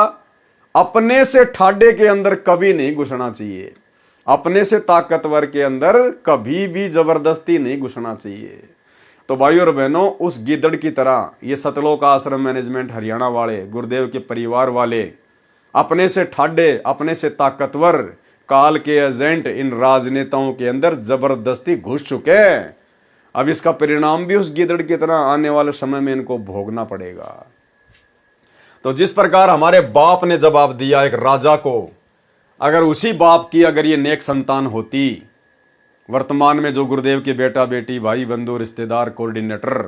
अपने से ठाडे के अंदर कभी नहीं घुसना चाहिए, अपने से ताकतवर के अंदर कभी भी जबरदस्ती नहीं घुसना चाहिए। तो भाइयों और बहनों, उस गीदड़ की तरह ये सतलोक आश्रम मैनेजमेंट हरियाणा वाले, गुरुदेव के परिवार वाले, अपने से ठाडे, अपने से ताकतवर काल के एजेंट इन राजनेताओं के अंदर जबरदस्ती घुस चुके हैं। अब इसका परिणाम भी उस गीदड़ की तरह आने वाले समय में इनको भोगना पड़ेगा। तो जिस प्रकार हमारे बाप ने जवाब दिया एक राजा को, अगर उसी बाप की अगर ये नेक संतान होती, वर्तमान में जो गुरुदेव के बेटा बेटी भाई बंधु रिश्तेदार कोऑर्डिनेटर,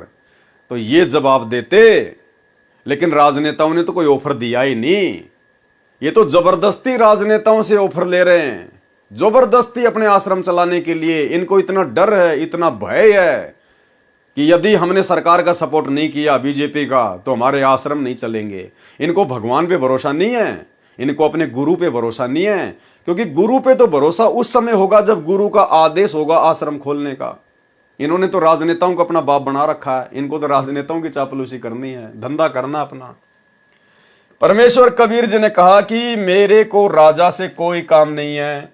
तो ये जवाब देते। लेकिन राजनेताओं ने तो कोई ऑफर दिया ही नहीं। ये तो जबरदस्ती राजनेताओं से ऑफर ले रहे हैं, जबरदस्ती अपने आश्रम चलाने के लिए। इनको इतना डर है, इतना भय है कि यदि हमने सरकार का सपोर्ट नहीं किया, बीजेपी का, तो हमारे आश्रम नहीं चलेंगे। इनको भगवान पे भरोसा नहीं है, इनको अपने गुरु पे भरोसा नहीं है, क्योंकि गुरु पे तो भरोसा उस समय होगा जब गुरु का आदेश होगा आश्रम खोलने का। इन्होंने तो राजनेताओं को अपना बाप बना रखा है, इनको तो राजनेताओं की चापलूसी करनी है, धंधा करना अपना। परमेश्वर कबीर जी ने कहा कि मेरे को राजा से कोई काम नहीं है,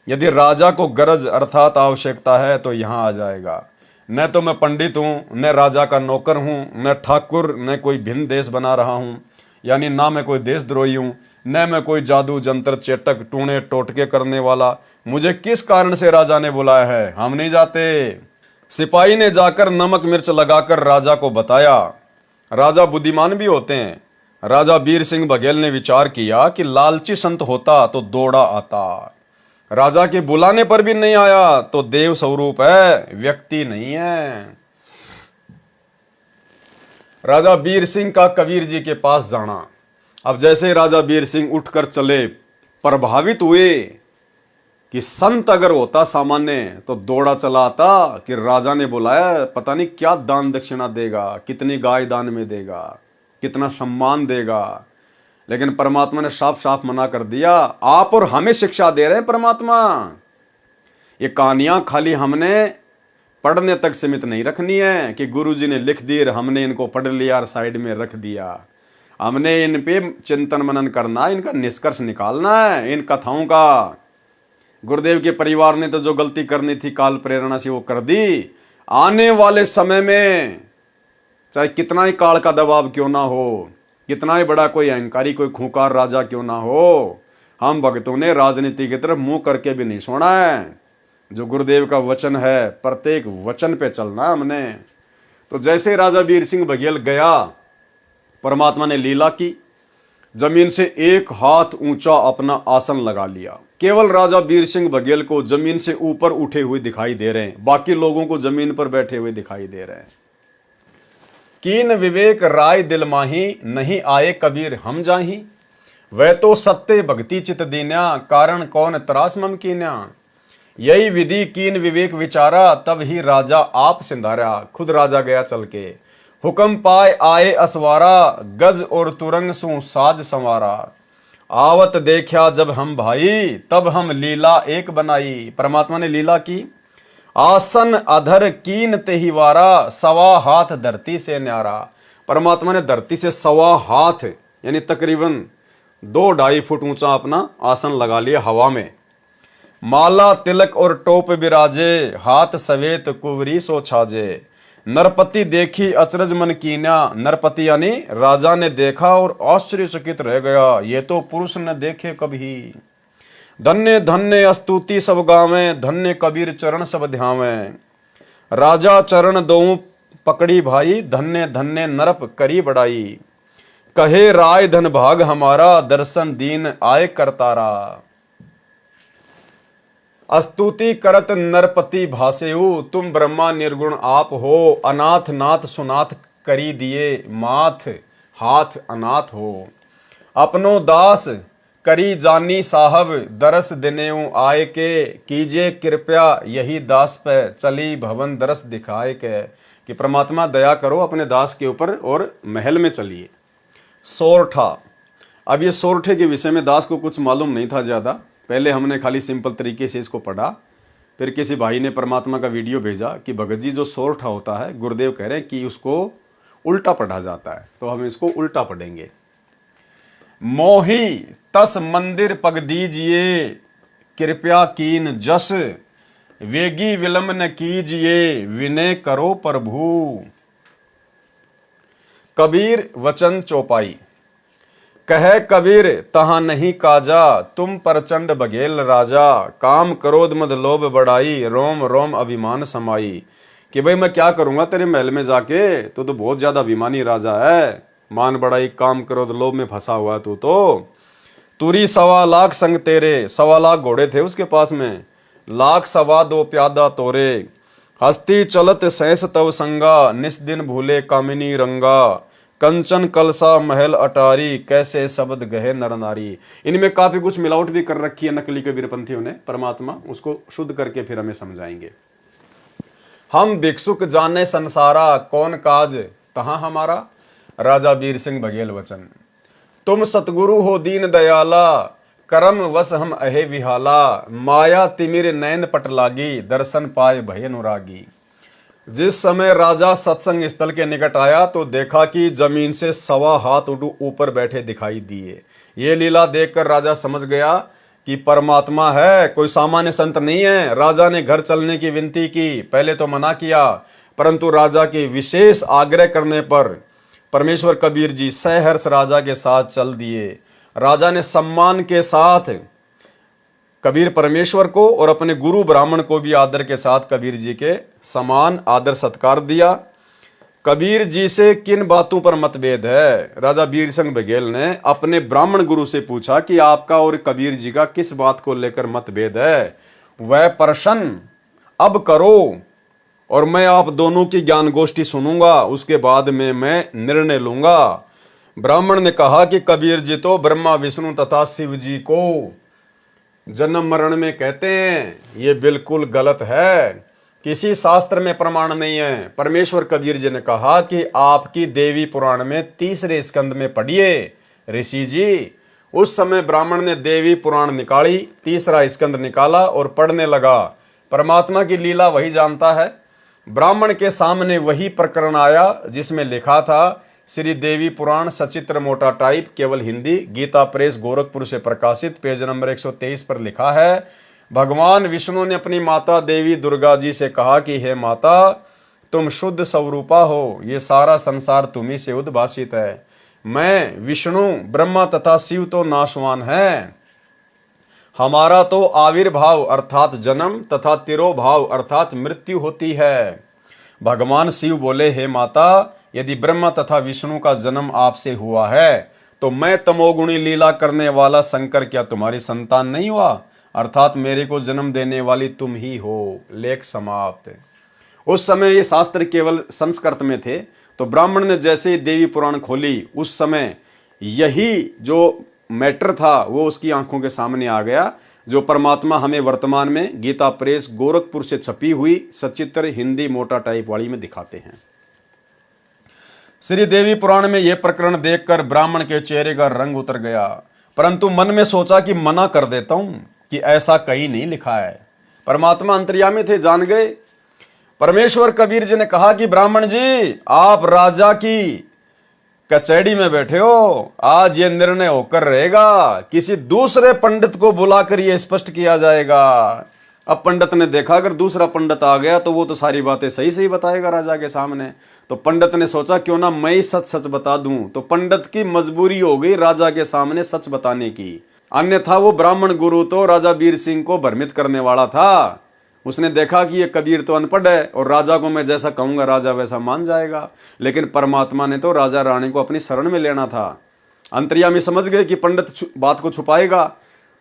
यदि राजा को गरज अर्थात आवश्यकता है तो यहां आ जाएगा। न तो मैं पंडित हूं, न राजा का नौकर हूं, न ठाकुर, न कोई भिन्न देश बना रहा हूं, यानी ना मैं कोई देशद्रोही हूं, न मैं कोई जादू जंतर चेटक टूणे टोटके करने वाला। मुझे किस कारण से राजा ने बुलाया है, हम नहीं जाते। सिपाही ने जाकर नमक मिर्च लगाकर राजा को बताया। राजा बुद्धिमान भी होते हैं। राजा बीर सिंह बघेल ने विचार किया कि लालची संत होता तो दौड़ा आता। राजा के बुलाने पर भी नहीं आया तो देव स्वरूप है, व्यक्ति नहीं है। राजा बीर सिंह का कबीर जी के पास जाना। अब जैसे राजा बीर सिंह उठकर चले, प्रभावित हुए कि संत अगर होता सामान्य तो दौड़ा चला आता कि राजा ने बुलाया, पता नहीं क्या दान दक्षिणा देगा, कितनी गाय दान में देगा, कितना सम्मान देगा। लेकिन परमात्मा ने साफ साफ मना कर दिया। आप और हमें शिक्षा दे रहे हैं परमात्मा। ये कहानियां खाली हमने पढ़ने तक सीमित नहीं रखनी है कि गुरुजी ने लिख दी, हमने इनको पढ़ लिया और साइड में रख दिया। हमने इन पे चिंतन मनन करना है, इनका निष्कर्ष निकालना है इन कथाओं का। गुरुदेव के परिवार ने तो जो गलती करनी थी काल प्रेरणा से वो कर दी। आने वाले समय में चाहे कितना ही काल का दबाव क्यों ना हो, कितना ही बड़ा कोई अहंकारी कोई खूंखार राजा क्यों ना हो, हम भक्तों ने राजनीति की तरफ मुंह करके भी नहीं सोना है। जो गुरुदेव का वचन है, प्रत्येक वचन पे चलना हमने। तो जैसे राजा बीर सिंह बघेल गया, परमात्मा ने लीला की, जमीन से 1 हाथ ऊंचा अपना आसन लगा लिया। केवल राजा बीर सिंह बघेल को जमीन से ऊपर उठे हुए दिखाई दे रहे हैं, बाकी लोगों को जमीन पर बैठे हुए दिखाई दे रहे हैं। कीन विवेक राय दिल माही, नहीं आए कबीर हम जाही। वह तो सत्य भक्ति चित दीन्या, कारण कौन त्रास मम कीन्या। यही विधि कीन विवेक विचारा, तब ही राजा आप सिंधारा। खुद राजा गया चल के, हुक्म पाए आए असवारा, गज और तुरंग सु साज संवारा। आवत देखा जब हम भाई, तब हम लीला एक बनाई। परमात्मा ने लीला की। आसन अधर कीन तेहिवारा, 1.25 हाथ धरती से न्यारा। परमात्मा ने धरती से 1.25 हाथ यानी तकरीबन 2-2.5 फुट ऊंचा अपना आसन लगा लिया हवा में। माला तिलक और टोप बिराजे, हाथ सवेत कुवरी सो छाजे। नरपति देखी अचरज मन कीन्या। नरपति यानी राजा ने देखा और आश्चर्यचकित रह गया, ये तो पुरुष न देखे कभी। धन्य धन्य स्तुति सब गावे, धन्य कबीर चरण सब ध्यावे। राजा चरण दोऊ पकड़ी भाई, धन्य धन्य नरप करी बड़ाई। कहे राय धन भाग हमारा, दर्शन दीन आए करतारा। स्तुति करत नरपति भासेऊ, तुम ब्रह्मा निर्गुण आप हो। अनाथ नाथ सुनाथ करी दिए, माथ हाथ अनाथ हो। अपनो दास करी जानी साहब, दरस दिनेऊ आए के। कीजिए कृपया यही दास पे, चली भवन दरस दिखाए के। कि परमात्मा दया करो अपने दास के ऊपर और महल में चलिए। सोरठा। अब ये सोरठे के विषय में दास को कुछ मालूम नहीं था ज़्यादा। पहले हमने खाली सिंपल तरीके से इसको पढ़ा, फिर किसी भाई ने परमात्मा का वीडियो भेजा कि भगत जी जो सोरठा होता है, गुरुदेव कह रहे हैं कि उसको उल्टा पढ़ा जाता है, तो हम इसको उल्टा पढ़ेंगे। मोही तस मंदिर पग दीजिए, कृपया कीन जस। वेगी विलंब न कीजिए, विनय करो प्रभु। कबीर वचन चौपाई। कहे कबीर तहां नहीं काजा, तुम प्रचंड बघेल राजा। काम क्रोध मद लोभ बढ़ाई, रोम रोम अभिमान समाई। कि भाई मैं क्या करूंगा तेरे महल में जाके, तू तो बहुत ज्यादा अभिमानी राजा है, मान बढ़ाई काम क्रोध लोभ में फंसा हुआ है तू तो। तुरी 1.25 संग तेरे, 1.25 घोड़े थे उसके पास में, 1,2 प्यादा तोरे, हस्ती चलत सहस तव संगा, निस दिन भूले कामिनी रंगा, कंचन कलसा महल अटारी, कैसे शब्द गहे नर नारी। इनमें काफी कुछ मिलावट भी कर रखी है नकली कबीरपंथियों ने, परमात्मा उसको शुद्ध करके फिर हमें समझाएंगे। हम भिक्षुक जाने संसारा, कौन काज तहां हमारा, राजा वीर सिंह बघेल वचन। तुम सतगुरु हो दीन दयाला, करम वश हम अहे विहाला, माया तिमिर नैन पट लागी, दर्शन पाए भय अनुरागी। जिस समय राजा सत्संग स्थल के निकट आया तो देखा कि जमीन से 1.25 हाथ ऊपर बैठे दिखाई दिए। ये लीला देखकर राजा समझ गया कि परमात्मा है, कोई सामान्य संत नहीं है। राजा ने घर चलने की विनती की, पहले तो मना किया, परंतु राजा के विशेष आग्रह करने पर परमेश्वर कबीर जी सहर्ष राजा के साथ चल दिए। राजा ने सम्मान के साथ कबीर परमेश्वर को और अपने गुरु ब्राह्मण को भी आदर के साथ कबीर जी के समान आदर सत्कार दिया। कबीर जी से किन बातों पर मतभेद है? राजा वीर सिंह बघेल ने अपने ब्राह्मण गुरु से पूछा कि आपका और कबीर जी का किस बात को लेकर मतभेद है? वह प्रश्न अब करो और मैं आप दोनों की ज्ञान गोष्ठी सुनूंगा, उसके बाद में मैं निर्णय लूंगा। ब्राह्मण ने कहा कि कबीर जी तो ब्रह्मा विष्णु तथा शिव जी को जन्म मरण में कहते हैं, ये बिल्कुल गलत है, किसी शास्त्र में प्रमाण नहीं है। परमेश्वर कबीर जी ने कहा कि आपकी देवी पुराण में 3रे स्कंद में पढ़िए ऋषि जी। उस समय ब्राह्मण ने देवी पुराण निकाली, 3रा स्कंद निकाला और पढ़ने लगा। परमात्मा की लीला वही जानता है। ब्राह्मण के सामने वही प्रकरण आया जिसमें लिखा था श्री देवी पुराण सचित्र मोटा टाइप, केवल हिंदी, गीता प्रेस गोरखपुर से प्रकाशित, पेज नंबर 123 पर लिखा है, भगवान विष्णु ने अपनी माता देवी दुर्गा जी से कहा कि हे माता, तुम शुद्ध स्वरूपा हो, ये सारा संसार तुम्ही से उद्भासित है। मैं विष्णु ब्रह्मा तथा शिव तो नाशवान हैं, हमारा तो आविर्भाव अर्थात जन्म तथा तिरोभाव अर्थात मृत्यु होती है। भगवान शिव बोले, हे माता, यदि ब्रह्मा तथा विष्णु का जन्म आपसे हुआ है तो मैं तमोगुणी लीला करने वाला शंकर क्या तुम्हारी संतान नहीं हुआ? अर्थात मेरे को जन्म देने वाली तुम ही हो। लेख समाप्त। उस समय ये शास्त्र केवल संस्कृत में थे, तो ब्राह्मण ने जैसे ही देवी पुराण खोली, उस समय यही जो मैटर था वो उसकी आंखों के सामने आ गया, जो परमात्मा हमें वर्तमान में गीता प्रेस गोरखपुर से छपी हुई सचित्र हिंदी मोटा टाइप वाली में दिखाते हैं। श्री देवी पुराण में यह प्रकरण देखकर ब्राह्मण के चेहरे का रंग उतर गया, परंतु मन में सोचा कि मना कर देता हूं कि ऐसा कहीं नहीं लिखा है। परमात्मा अंतर्यामी थे, जान गए। परमेश्वर कबीर जी ने कहा कि ब्राह्मण जी, आप राजा की कचहरी में बैठे हो, आज ये निर्णय होकर रहेगा, किसी दूसरे पंडित को बुलाकर यह स्पष्ट किया जाएगा। अब पंडित ने देखा अगर दूसरा पंडित आ गया तो वो तो सारी बातें सही सही बताएगा राजा के सामने। तो पंडित ने सोचा क्यों ना मैं ही सच सच बता दूं। तो पंडित की मजबूरी हो गई राजा के सामने सच बताने की, अन्यथा वो ब्राह्मण गुरु तो राजा वीर सिंह को भ्रमित करने वाला था। उसने देखा कि ये कबीर तो अनपढ़ है और राजा को मैं जैसा कहूंगा राजा वैसा मान जाएगा, लेकिन परमात्मा ने तो राजा रानी को अपनी शरण में लेना था। अंतर्यामी समझ गए कि पंडित बात को छुपाएगा,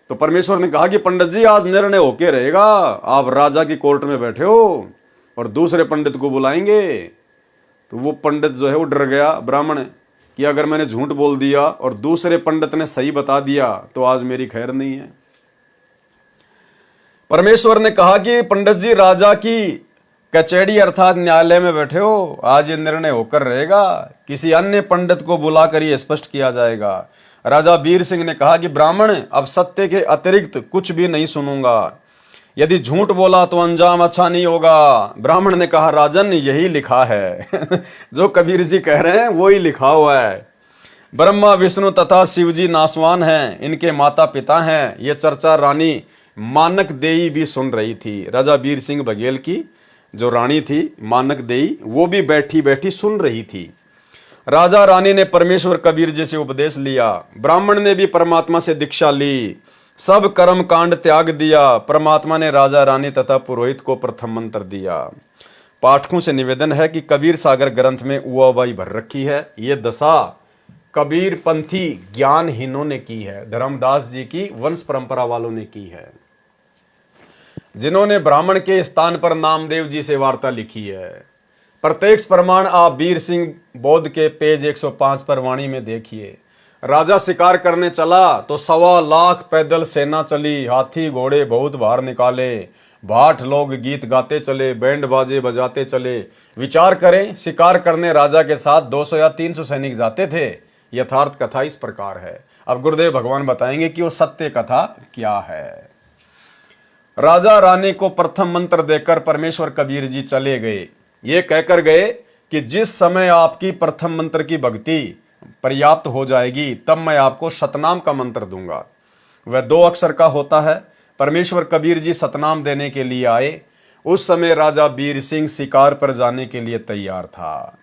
तो परमेश्वर ने कहा कि पंडित जी, आज निर्णय होके रहेगा, आप राजा की कोर्ट में बैठे हो और दूसरे पंडित को बुलाएंगे। तो वो पंडित जो है वो डर गया ब्राह्मण कि अगर मैंने झूठ बोल दिया और दूसरे पंडित ने सही बता दिया तो आज मेरी खैर नहीं है। परमेश्वर ने कहा कि पंडित जी, राजा की कचहरी अर्थात न्यायालय में बैठे हो, आज ये निर्णय होकर रहेगा, किसी अन्य पंडित को बुलाकर ये स्पष्ट किया जाएगा। राजा वीर सिंह ने कहा कि ब्राह्मण, अब सत्य के अतिरिक्त कुछ भी नहीं सुनूंगा, यदि झूठ बोला तो अंजाम अच्छा नहीं होगा। ब्राह्मण ने कहा, राजन, यही लिखा है जो कबीर जी कह रहे हैं वो ही लिखा हुआ है। ब्रह्मा विष्णु तथा शिव जी नासवान हैं, इनके माता पिता हैं। ये चर्चा रानी मानक देई भी सुन रही थी। राजा वीर सिंह बघेल की जो रानी थी मानक देई, वो भी बैठी बैठी सुन रही थी। राजा रानी ने परमेश्वर कबीर जी से उपदेश लिया, ब्राह्मण ने भी परमात्मा से दीक्षा ली, सब कर्म कांड त्याग दिया। परमात्मा ने राजा रानी तथा पुरोहित को प्रथम मंत्र दिया। पाठकों से निवेदन है कि कबीर सागर ग्रंथ में उआबाई भर रखी है। ये दशा कबीर पंथी ज्ञानहीनों ने की है, धर्मदास जी की वंश परंपरा वालों ने की है, जिन्होंने ब्राह्मण के स्थान पर नामदेव जी से वार्ता लिखी है। प्रत्यक्ष प्रमाण आप वीर सिंह बौद्ध के पेज 105 पर वाणी में देखिए। राजा शिकार करने चला तो 1.25 लाख पैदल सेना चली, हाथी घोड़े बहुत बाहर निकाले, भाट लोग गीत गाते चले, बैंड बाजे बजाते चले। विचार करें, शिकार करने राजा के साथ 200 या 300 सैनिक जाते थे। यथार्थ कथा इस प्रकार है। अब गुरुदेव भगवान बताएंगे कि वो सत्य कथा क्या है। राजा रानी को प्रथम मंत्र देकर परमेश्वर कबीर जी चले गए। ये कहकर गए कि जिस समय आपकी प्रथम मंत्र की भक्ति पर्याप्त हो जाएगी तब मैं आपको सतनाम का मंत्र दूंगा। वह 2 अक्षर का होता है। परमेश्वर कबीर जी सतनाम देने के लिए आए। उस समय राजा वीर सिंह शिकार पर जाने के लिए तैयार था।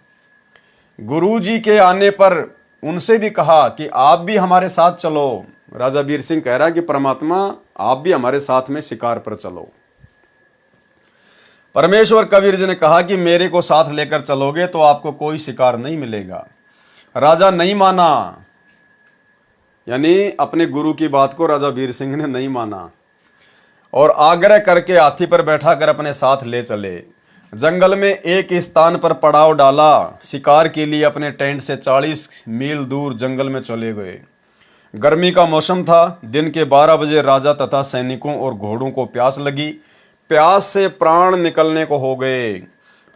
गुरु जी के आने पर उनसे भी कहा कि आप भी हमारे साथ चलो। राजा वीर सिंह कह रहा है कि परमात्मा आप भी हमारे साथ में शिकार पर चलो। परमेश्वर कबीर जी ने कहा कि मेरे को साथ लेकर चलोगे तो आपको कोई शिकार नहीं मिलेगा। राजा नहीं माना, यानी अपने गुरु की बात को राजा वीर सिंह ने नहीं माना और आग्रह करके हाथी पर बैठाकर अपने साथ ले चले। जंगल में एक स्थान पर पड़ाव डाला। शिकार के लिए अपने टेंट से 40 मील दूर जंगल में चले गए। गर्मी का मौसम था। दिन के 12 बजे राजा तथा सैनिकों और घोड़ों को प्यास लगी। प्यास से प्राण निकलने को हो गए।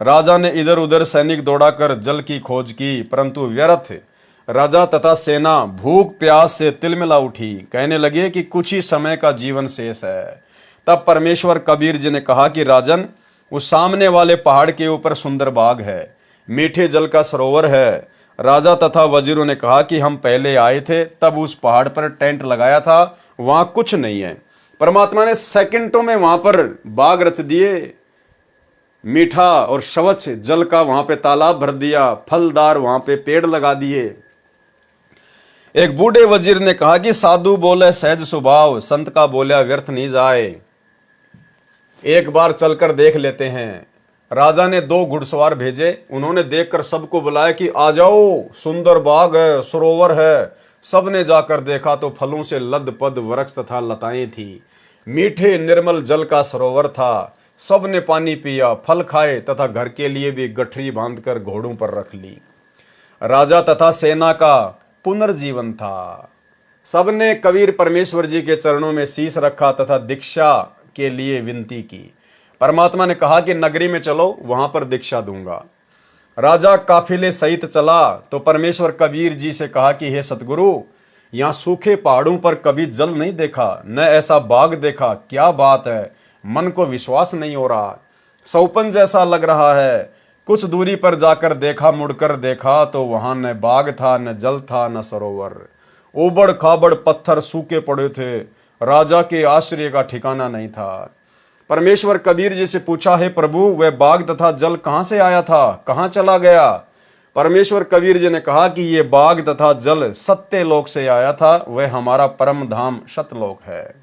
राजा ने इधर उधर सैनिक दौड़ाकर जल की खोज की, परंतु व्यर्थ। राजा तथा सेना भूख प्यास से तिलमिला उठी। कहने लगे कि कुछ ही समय का जीवन शेष है। तब परमेश्वर कबीर जी ने कहा कि राजन, उस सामने वाले पहाड़ के ऊपर सुंदर बाग है, मीठे जल का सरोवर है। राजा तथा वजीरों ने कहा कि हम पहले आए थे तब उस पहाड़ पर टेंट लगाया था, वहां कुछ नहीं है। परमात्मा ने सेकंडों में वहां पर बाग रच दिए, मीठा और स्वच्छ जल का वहां पे तालाब भर दिया, फलदार वहां पे पेड़ लगा दिए। एक बूढ़े वजीर ने कहा कि साधु बोले सहज स्वभाव, संत का बोला व्यर्थ नहीं जाए, एक बार चलकर देख लेते हैं। राजा ने 2 घुड़सवार भेजे। उन्होंने देखकर सबको बुलाया कि आ जाओ, सुंदर बाग है, सरोवर है। सबने जाकर देखा तो फलों से लदपद वृक्ष तथा लताएं थी। मीठे निर्मल जल का सरोवर था। सबने पानी पिया, फल खाए तथा घर के लिए भी गठरी बांधकर घोड़ों पर रख ली। राजा तथा सेना का पुनर्जीवन था। सबने कबीर परमेश्वर जी के चरणों में शीश रखा तथा दीक्षा के लिए विनती की। परमात्मा ने कहा कि नगरी में चलो, वहां पर दीक्षा दूंगा। राजा काफिले सहित चला तो परमेश्वर कबीर जी से कहा कि हे सतगुरु, यहाँ सूखे पहाड़ों पर कभी जल नहीं देखा, न ऐसा बाग देखा। क्या बात है, मन को विश्वास नहीं हो रहा। सौपन जैसा लग रहा है। कुछ दूरी पर जाकर देखा, मुड़कर देखा तो वहां न बाग था, न जल था, न सरोवर। उबड़ खाबड़ पत्थर सूखे पड़े थे। राजा के आश्रय का ठिकाना नहीं था। परमेश्वर कबीर जी से पूछा, हे प्रभु, वह बाग तथा जल कहां से आया था, कहां चला गया? परमेश्वर कबीर जी ने कहा कि ये बाग तथा जल सत्य लोक से आया था, वह हमारा परम धाम सतलोक है।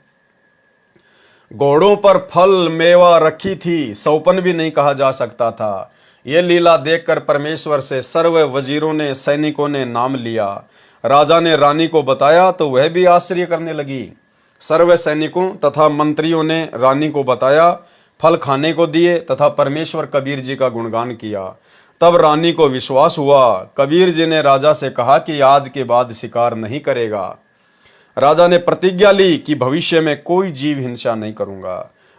घोड़ों पर फल मेवा रखी थी, सौपन भी नहीं कहा जा सकता था। ये लीला देखकर परमेश्वर से सर्व वजीरों ने, सैनिकों ने नाम लिया। राजा ने रानी को बताया तो वह भी आश्चर्य करने लगी। सर्व सैनिकों तथा मंत्रियों ने रानी को बताया, फल खाने को दिए तथा परमेश्वर कबीर जी का गुणगान किया। तब रानी को विश्वास हुआ। कबीर जी ने राजा से कहा कि आज के बाद शिकार नहीं करेगा। राजा ने प्रतिज्ञा ली कि भविष्य में कोई जीव हिंसा नहीं करूंगा।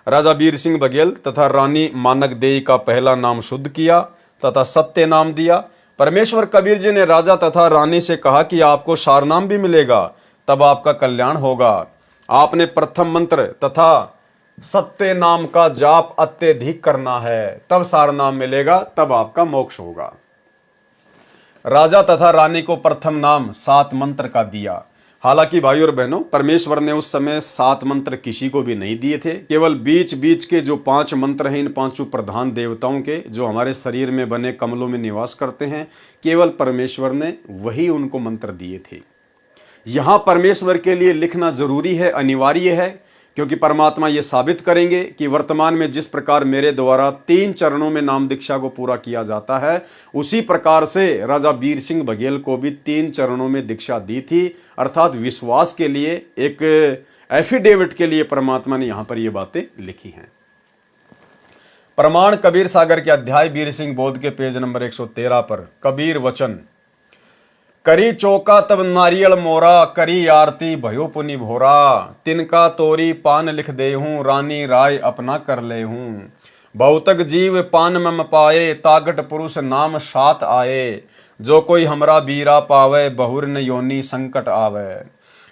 राजा वीर सिंह बघेल तथा रानी मानक देई का पहला नाम शुद्ध किया तथा सत्य नाम दिया। परमेश्वर कबीर जी ने राजा तथा रानी से कहा कि आपको सारनाम भी मिलेगा, तब आपका कल्याण होगा। आपने प्रथम मंत्र तथा सत्य नाम का जाप अत्यधिक करना है, तब सारनाम मिलेगा, तब आपका मोक्ष होगा। राजा तथा रानी को प्रथम नाम 7 मंत्र का दिया। हालांकि भाई और बहनों, परमेश्वर ने उस समय 7 मंत्र किसी को भी नहीं दिए थे। केवल बीच बीच के जो 5 मंत्र हैं, इन 5 प्रधान देवताओं के, जो हमारे शरीर में बने कमलों में निवास करते हैं, केवल परमेश्वर ने वही उनको मंत्र दिए थे। यहां परमेश्वर के लिए लिखना जरूरी है, अनिवार्य है क्योंकि परमात्मा ये साबित करेंगे कि वर्तमान में जिस प्रकार मेरे द्वारा 3 चरणों में नाम दीक्षा को पूरा किया जाता है, उसी प्रकार से राजा बीर सिंह बघेल को भी 3 चरणों में दीक्षा दी थी। अर्थात विश्वास के लिए, एक एफिडेविट के लिए परमात्मा ने यहां पर ये बातें लिखी हैं। प्रमाण कबीर सागर के अध्याय बीर सिंह बोध के पेज नंबर 113 पर कबीर वचन, करी चौका तब नारियल मोरा, करी आरती भयो पुनि भोरा, तिनका तोरी पान लिख दे हूं, रानी राय अपना कर ले हूं। बहुतक जीव पान मम पाए, तागट पुरुष नाम सात आए, जो कोई हमरा बीरा पावे, बहुर न योनि संकट आवे।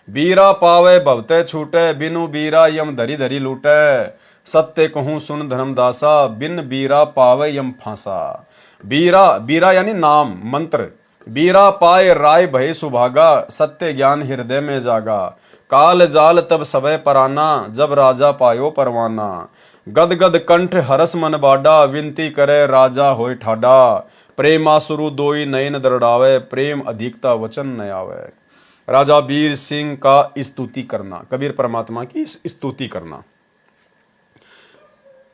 बीरा पावे भवते छूटे, बिनु बीरा यम धरी धरी लूटे, सत्य कहूं सुन धर्मदासा, बिन बीरा पावे यम फांसा। बीरा, बीरा यानी नाम, मंत्र। बीरा पाए राय भय सुभागा, सत्य ज्ञान हृदय में जागा। काल जाल तब सबे पराना, जब राजा पायो परवाना। गद गद कंठ हरस मन बाडा, विनती करे राजा होय ठाडा। प्रेमासुरु दोई नयन दरड़ावे, प्रेम अधिकता वचन न आवे। राजा बीर सिंह का स्तुति करना, कबीर परमात्मा की स्तुति करना।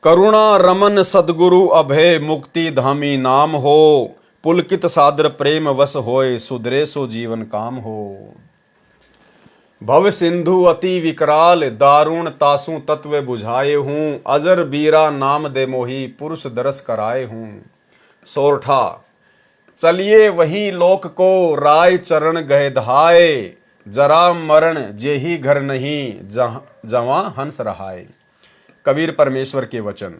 करुणा रमन सदगुरु अभय, मुक्ति धामी नाम हो। पुलकित सादर प्रेम वश होए, सुधरे सो जीवन काम हो। भव सिंधु अति विकराल, दारुण तासु तत्व बुझाए हूं। अजर बीरा नाम दे मोही, पुरुष दरस कराए हूं। सोरठा, चलिए वही लोक को, राय चरण गए धाए। जरा मरण जेही घर नहीं, जवां हंस रहाए। कबीर परमेश्वर के वचन,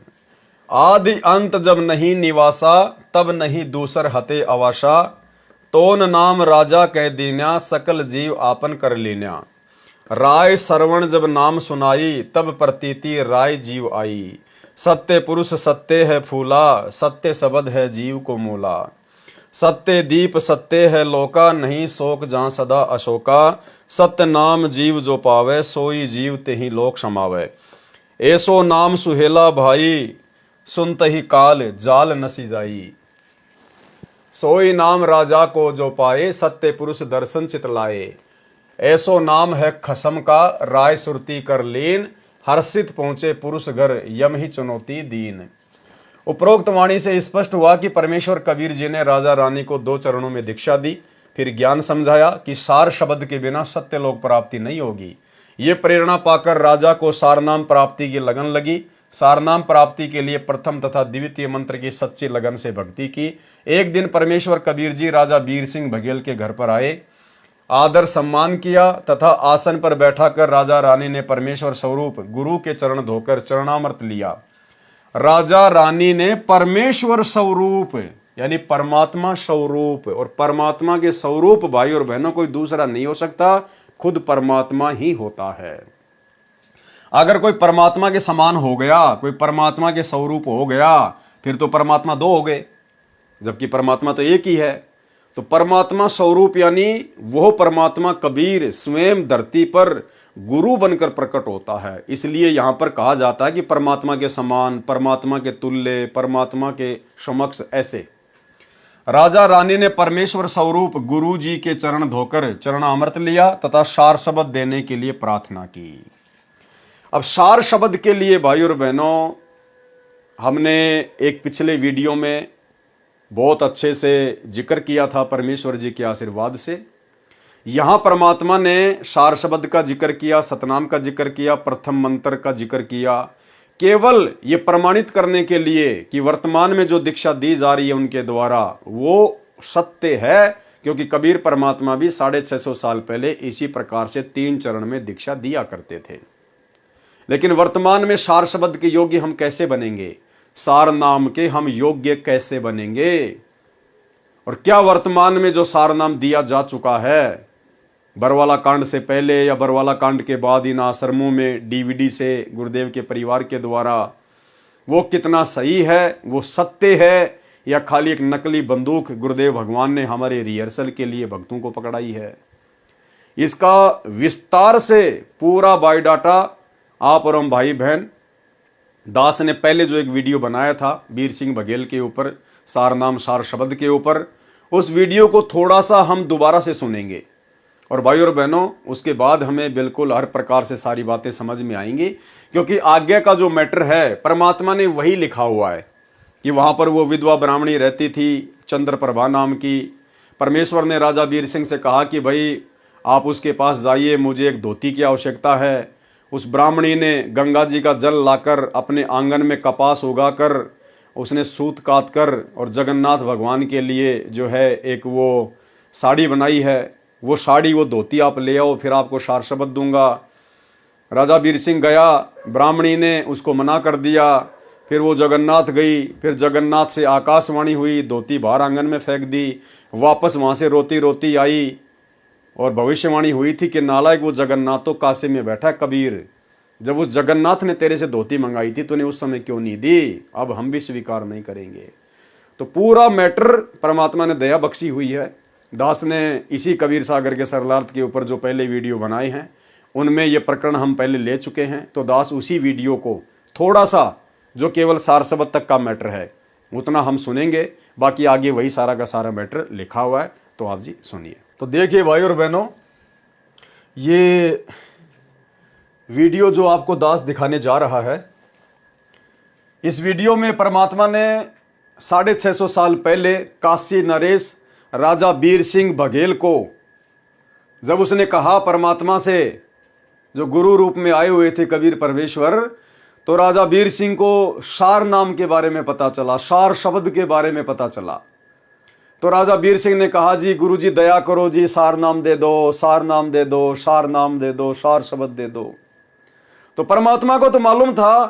आदि अंत जब नहीं निवासा, तब नहीं दूसर हते अवासा। तोन नाम राजा कह दीन्या, सकल जीव आपन कर लीन्या। राय श्रवण जब नाम सुनाई, तब प्रतीति राय जीव आई। सत्य पुरुष सत्य है फूला, सत्य शब्द है जीव को मूला। सत्य दीप सत्य है लोका, नहीं शोक जहाँ सदा अशोका। सत्य नाम जीव जो पावे, सोई जीव तेहि लोक समावे। ऐसो नाम सुहेला भाई, सुनत ही काल जाल नसी जाई। सोई नाम राजा को जो पाए, सत्य पुरुष दर्शन चित लाए। ऐसो नाम है खसम का, राय सुरती कर लीन। हर्षित पहुंचे पुरुष घर, यम ही चुनौती दीन। उपरोक्त वाणी से स्पष्ट हुआ कि परमेश्वर कबीर जी ने राजा रानी को 2 चरणों में दीक्षा दी, फिर ज्ञान समझाया कि सार शब्द के बिना सत्य लोक प्राप्ति नहीं होगी। ये प्रेरणा पाकर राजा को सारनाम प्राप्ति की लगन लगी। सारनाम प्राप्ति के लिए प्रथम तथा द्वितीय मंत्र की सच्ची लगन से भक्ति की। एक दिन परमेश्वर कबीर जी राजा बीर सिंह बघेल के घर पर आए, आदर सम्मान किया तथा आसन पर बैठाकर राजा रानी ने परमेश्वर स्वरूप गुरु के चरण धोकर चरणामृत लिया। राजा रानी ने परमेश्वर स्वरूप यानी परमात्मा स्वरूप, और परमात्मा के स्वरूप भाई और बहनों कोई दूसरा नहीं हो सकता, खुद परमात्मा ही होता है। अगर कोई परमात्मा के समान हो गया, कोई परमात्मा के स्वरूप हो गया, फिर तो परमात्मा 2 हो गए, जबकि परमात्मा तो एक ही है। तो परमात्मा स्वरूप यानी वो परमात्मा कबीर स्वयं धरती पर गुरु बनकर प्रकट होता है। इसलिए यहां पर कहा जाता है कि परमात्मा के समान, परमात्मा के तुल्य, परमात्मा के समक्ष। ऐसे राजा रानी ने परमेश्वर स्वरूप गुरु जी के चरण धोकर चरणामृत लिया तथा सार शब्द देने के लिए प्रार्थना की। अब सार शब्द के लिए भाई और बहनों, हमने एक पिछले वीडियो में बहुत अच्छे से जिक्र किया था परमेश्वर जी के आशीर्वाद से। यहां परमात्मा ने सार शब्द का जिक्र किया, सतनाम का जिक्र किया, प्रथम मंत्र का जिक्र किया, केवल ये प्रमाणित करने के लिए कि वर्तमान में जो दीक्षा दी जा रही है उनके द्वारा वो सत्य है, क्योंकि कबीर परमात्मा भी 650 साल पहले इसी प्रकार से 3 चरण में दीक्षा दिया करते थे। लेकिन वर्तमान में सार शब्द के योग्य हम कैसे बनेंगे, सार नाम के हम योग्य कैसे बनेंगे, और क्या वर्तमान में जो सार नाम दिया जा चुका है बरवाला कांड से पहले या बरवाला कांड के बाद इन आश्रमों में डीवीडी से गुरुदेव के परिवार के द्वारा, वो कितना सही है, वो सत्य है, या खाली एक नकली बंदूक गुरुदेव भगवान ने हमारे रिहर्सल के लिए भक्तों को पकड़ाई है। इसका विस्तार से पूरा बायोडाटा आप और हम भाई बहन दास ने पहले जो एक वीडियो बनाया था बीर सिंह बघेल के ऊपर, सार नाम सार शब्द के ऊपर, उस वीडियो को थोड़ा सा हम दोबारा से सुनेंगे और भाई और बहनों, उसके बाद हमें बिल्कुल हर प्रकार से सारी बातें समझ में आएंगी, क्योंकि आज्ञा का जो मैटर है परमात्मा ने वही लिखा हुआ है कि वहाँ पर वो विधवा ब्राह्मणी रहती थी चंद्रप्रभा नाम की। परमेश्वर ने राजा वीर सिंह से कहा कि भाई आप उसके पास जाइए, मुझे एक धोती की आवश्यकता है। उस ब्राह्मणी ने गंगा जी का जल लाकर अपने आंगन में कपास उगाकर उसने सूत काट कर और जगन्नाथ भगवान के लिए जो है एक वो साड़ी बनाई है। वो साड़ी, वो धोती आप ले आओ, फिर आपको सार शब्द दूंगा। राजा वीर सिंह गया, ब्राह्मणी ने उसको मना कर दिया। फिर वो जगन्नाथ गई, फिर जगन्नाथ से आकाशवाणी हुई, धोती बाहर आंगन में फेंक दी। वापस वहाँ से रोती रोती आई और भविष्यवाणी हुई थी कि नालायक वो जगन्नाथ तो काशी में बैठा कबीर, जब उस जगन्नाथ ने तेरे से धोती मंगाई थी तूने उस समय क्यों नहीं दी, अब हम भी स्वीकार नहीं करेंगे। तो पूरा मैटर परमात्मा ने दया बख्शी हुई है। दास ने इसी कबीर सागर के सरलार्थ के ऊपर जो पहले वीडियो बनाए हैं उनमें ये प्रकरण हम पहले ले चुके हैं। तो दास उसी वीडियो को थोड़ा सा, जो केवल सार शब्द तक का मैटर है, उतना हम सुनेंगे, बाकी आगे वही सारा का सारा मैटर लिखा हुआ है। तो आप जी सुनिए। तो देखिए भाई और बहनों, ये वीडियो जो आपको दास दिखाने जा रहा है, इस वीडियो में परमात्मा ने 650 साल पहले काशी नरेश राजा वीर सिंह बघेल को जब उसने कहा परमात्मा से, जो गुरु रूप में आए हुए थे कबीर परमेश्वर, तो राजा वीर सिंह को सार नाम के बारे में पता चला, सार शब्द के बारे में पता चला। तो राजा वीर सिंह ने कहा जी गुरु जी दया करो जी, सार नाम दे दो, सार नाम दे दो, सार नाम दे दो, सार शब्द दे दो। तो परमात्मा को तो मालूम था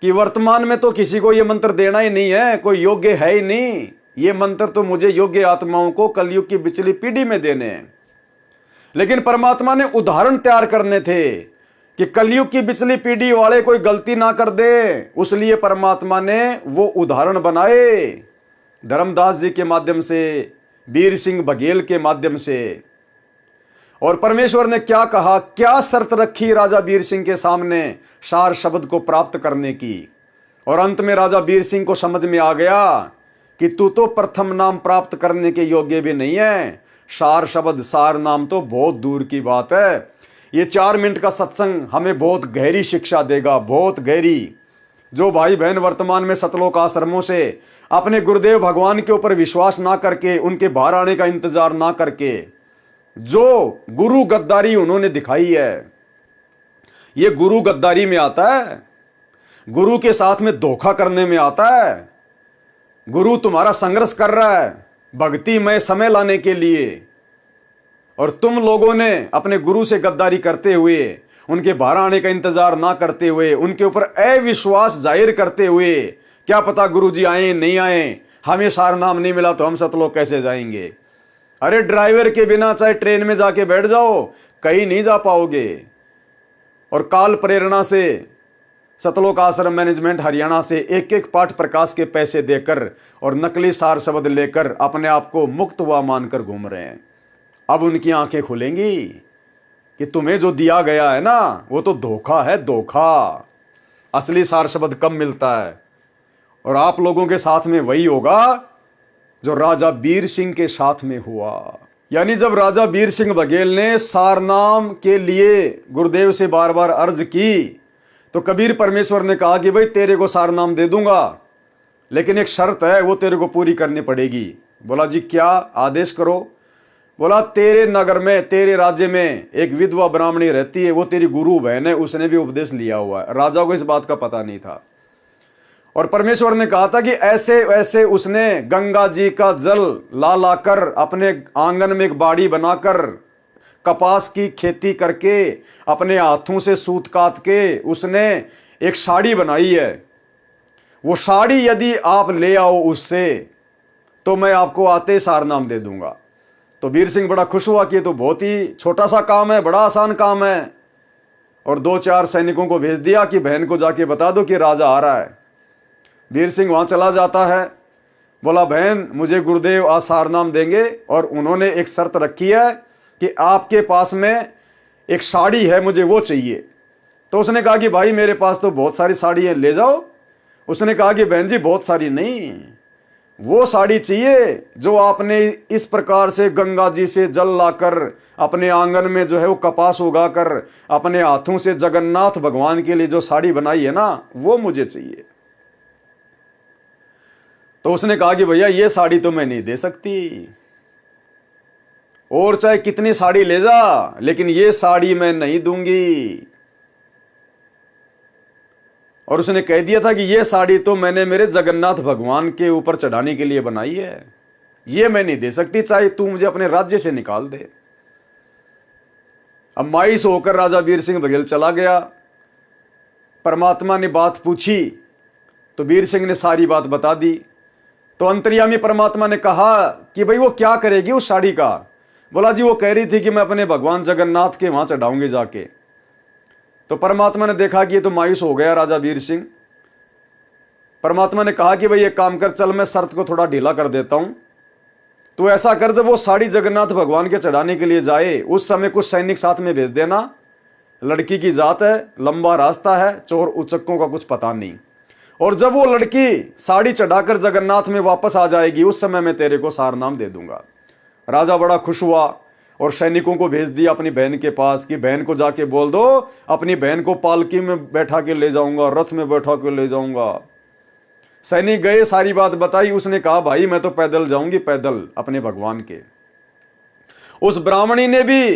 कि वर्तमान में तो किसी को ये मंत्र देना ही नहीं है, कोई योग्य है ही नहीं। ये मंत्र तो मुझे योग्य आत्माओं को कलयुग की पिछली पीढ़ी में देने हैं। लेकिन परमात्मा ने उदाहरण तैयार करने थे कि कलयुग की पिछली पीढ़ी वाले कोई गलती ना कर दे, उसलिए परमात्मा ने वो उदाहरण बनाए धर्मदास जी के माध्यम से, वीर सिंह बघेल के माध्यम से। और परमेश्वर ने क्या कहा, क्या शर्त रखी राजा वीर सिंह के सामने सार शब्द को प्राप्त करने की। और अंत में राजा वीर सिंह को समझ में आ गया कि तू तो प्रथम नाम प्राप्त करने के योग्य भी नहीं है, सार शब्द सार नाम तो बहुत दूर की बात है। ये 4 मिनट का सत्संग हमें बहुत गहरी शिक्षा देगा, बहुत गहरी। जो भाई बहन वर्तमान में सतलोक आश्रमों से अपने गुरुदेव भगवान के ऊपर विश्वास ना करके, उनके बाहर आने का इंतजार ना करके जो गुरु गद्दारी उन्होंने दिखाई है, ये गुरु गद्दारी में आता है, गुरु के साथ में धोखा करने में आता है। गुरु तुम्हारा संघर्ष कर रहा है भक्ति में समय लाने के लिए, और तुम लोगों ने अपने गुरु से गद्दारी करते हुए, उनके बाहर आने का इंतजार ना करते हुए, उनके ऊपर अविश्वास जाहिर करते हुए, क्या पता गुरु जी आए नहीं आए, हमें सार नाम नहीं मिला तो हम सतलोक कैसे जाएंगे। अरे ड्राइवर के बिना चाहे ट्रेन में जाके बैठ जाओ, कहीं नहीं जा पाओगे। और काल प्रेरणा से सतलोक आश्रम मैनेजमेंट हरियाणा से एक एक पाठ प्रकाश के पैसे देकर और नकली सार शब्द लेकर अपने आप को मुक्त हुआ मानकर घूम रहे हैं। अब उनकी आंखें खुलेंगी कि तुम्हें जो दिया गया है ना वो तो धोखा है, धोखा। असली सार शब्द कब मिलता है, और आप लोगों के साथ में वही होगा जो राजा वीर सिंह के साथ में हुआ। यानी जब राजा वीर सिंह बघेल ने सार नाम के लिए गुरुदेव से बार बार अर्ज की, तो कबीर परमेश्वर ने कहा कि भाई तेरे को सार नाम दे दूंगा, लेकिन एक शर्त है, वो तेरे को पूरी करनी पड़ेगी। बोला जी क्या, आदेश करो। बोला तेरे नगर में, तेरे राज्य में एक विधवा ब्राह्मणी रहती है, वो तेरी गुरु बहन है, उसने भी उपदेश लिया हुआ है। राजा को इस बात का पता नहीं था। और परमेश्वर ने कहा था कि ऐसे वैसे उसने गंगा जी का जल ला लाकर अपने आंगन में एक बाड़ी बनाकर कपास की खेती करके अपने हाथों से सूत काट के उसने एक साड़ी बनाई है। वो साड़ी यदि आप ले आओ उससे, तो मैं आपको आते सार नाम दे दूंगा। तो वीर सिंह बड़ा खुश हुआ कि ये तो बहुत ही छोटा सा काम है, बड़ा आसान काम है। और 2-4 सैनिकों को भेज दिया कि बहन को जाके बता दो कि राजा आ रहा है। वीर सिंह वहां चला जाता है। बोला बहन मुझे गुरुदेव आज सार नाम देंगे, और उन्होंने एक शर्त रखी है कि आपके पास में एक साड़ी है, मुझे वो चाहिए। तो उसने कहा कि भाई मेरे पास तो बहुत सारी साड़ी है, ले जाओ। उसने कहा कि बहन जी बहुत सारी नहीं, वो साड़ी चाहिए जो आपने इस प्रकार से गंगा जी से जल लाकर अपने आंगन में जो है वो कपास उगाकर अपने हाथों से जगन्नाथ भगवान के लिए जो साड़ी बनाई है ना, वो मुझे चाहिए। तो उसने कहा कि भैया ये साड़ी तो मैं नहीं दे सकती, और चाहे कितनी साड़ी ले जा, लेकिन ये साड़ी मैं नहीं दूंगी। और उसने कह दिया था कि ये साड़ी तो मैंने मेरे जगन्नाथ भगवान के ऊपर चढ़ाने के लिए बनाई है, ये मैं नहीं दे सकती, चाहे तू मुझे अपने राज्य से निकाल दे। अब मायूस होकर राजा वीर सिंह बघेल चला गया। परमात्मा ने बात पूछी तो वीर सिंह ने सारी बात बता दी। तो अंतर्यामी परमात्मा ने कहा कि भाई वो क्या करेगी उस साड़ी का। बोला जी वो कह रही थी कि मैं अपने भगवान जगन्नाथ के वहां चढ़ाऊंगी जाके। तो परमात्मा ने देखा कि ये तो मायूस हो गया राजा वीर सिंह। परमात्मा ने कहा कि भाई एक काम कर, चल मैं शर्त को थोड़ा ढीला कर देता हूं। तो ऐसा कर, जब वो साड़ी जगन्नाथ भगवान के चढ़ाने के लिए जाए उस समय कुछ सैनिक साथ में भेज देना। लड़की की जात है, लंबा रास्ता है, चोर उचक्कों का कुछ पता नहीं। और जब वो लड़की साड़ी चढ़ाकर जगन्नाथ में वापस आ जाएगी उस समय मैं तेरे को सारनाम दे दूंगा। राजा बड़ा खुश हुआ और सैनिकों को भेज दिया अपनी बहन के पास कि बहन को जाके बोल दो अपनी बहन को पालकी में बैठा के ले जाऊंगा, रथ में बैठा के ले जाऊंगा। सैनिक गए, सारी बात बताई। उसने कहा भाई मैं तो पैदल जाऊंगी, पैदल अपने भगवान के। उस ब्राह्मणी ने भी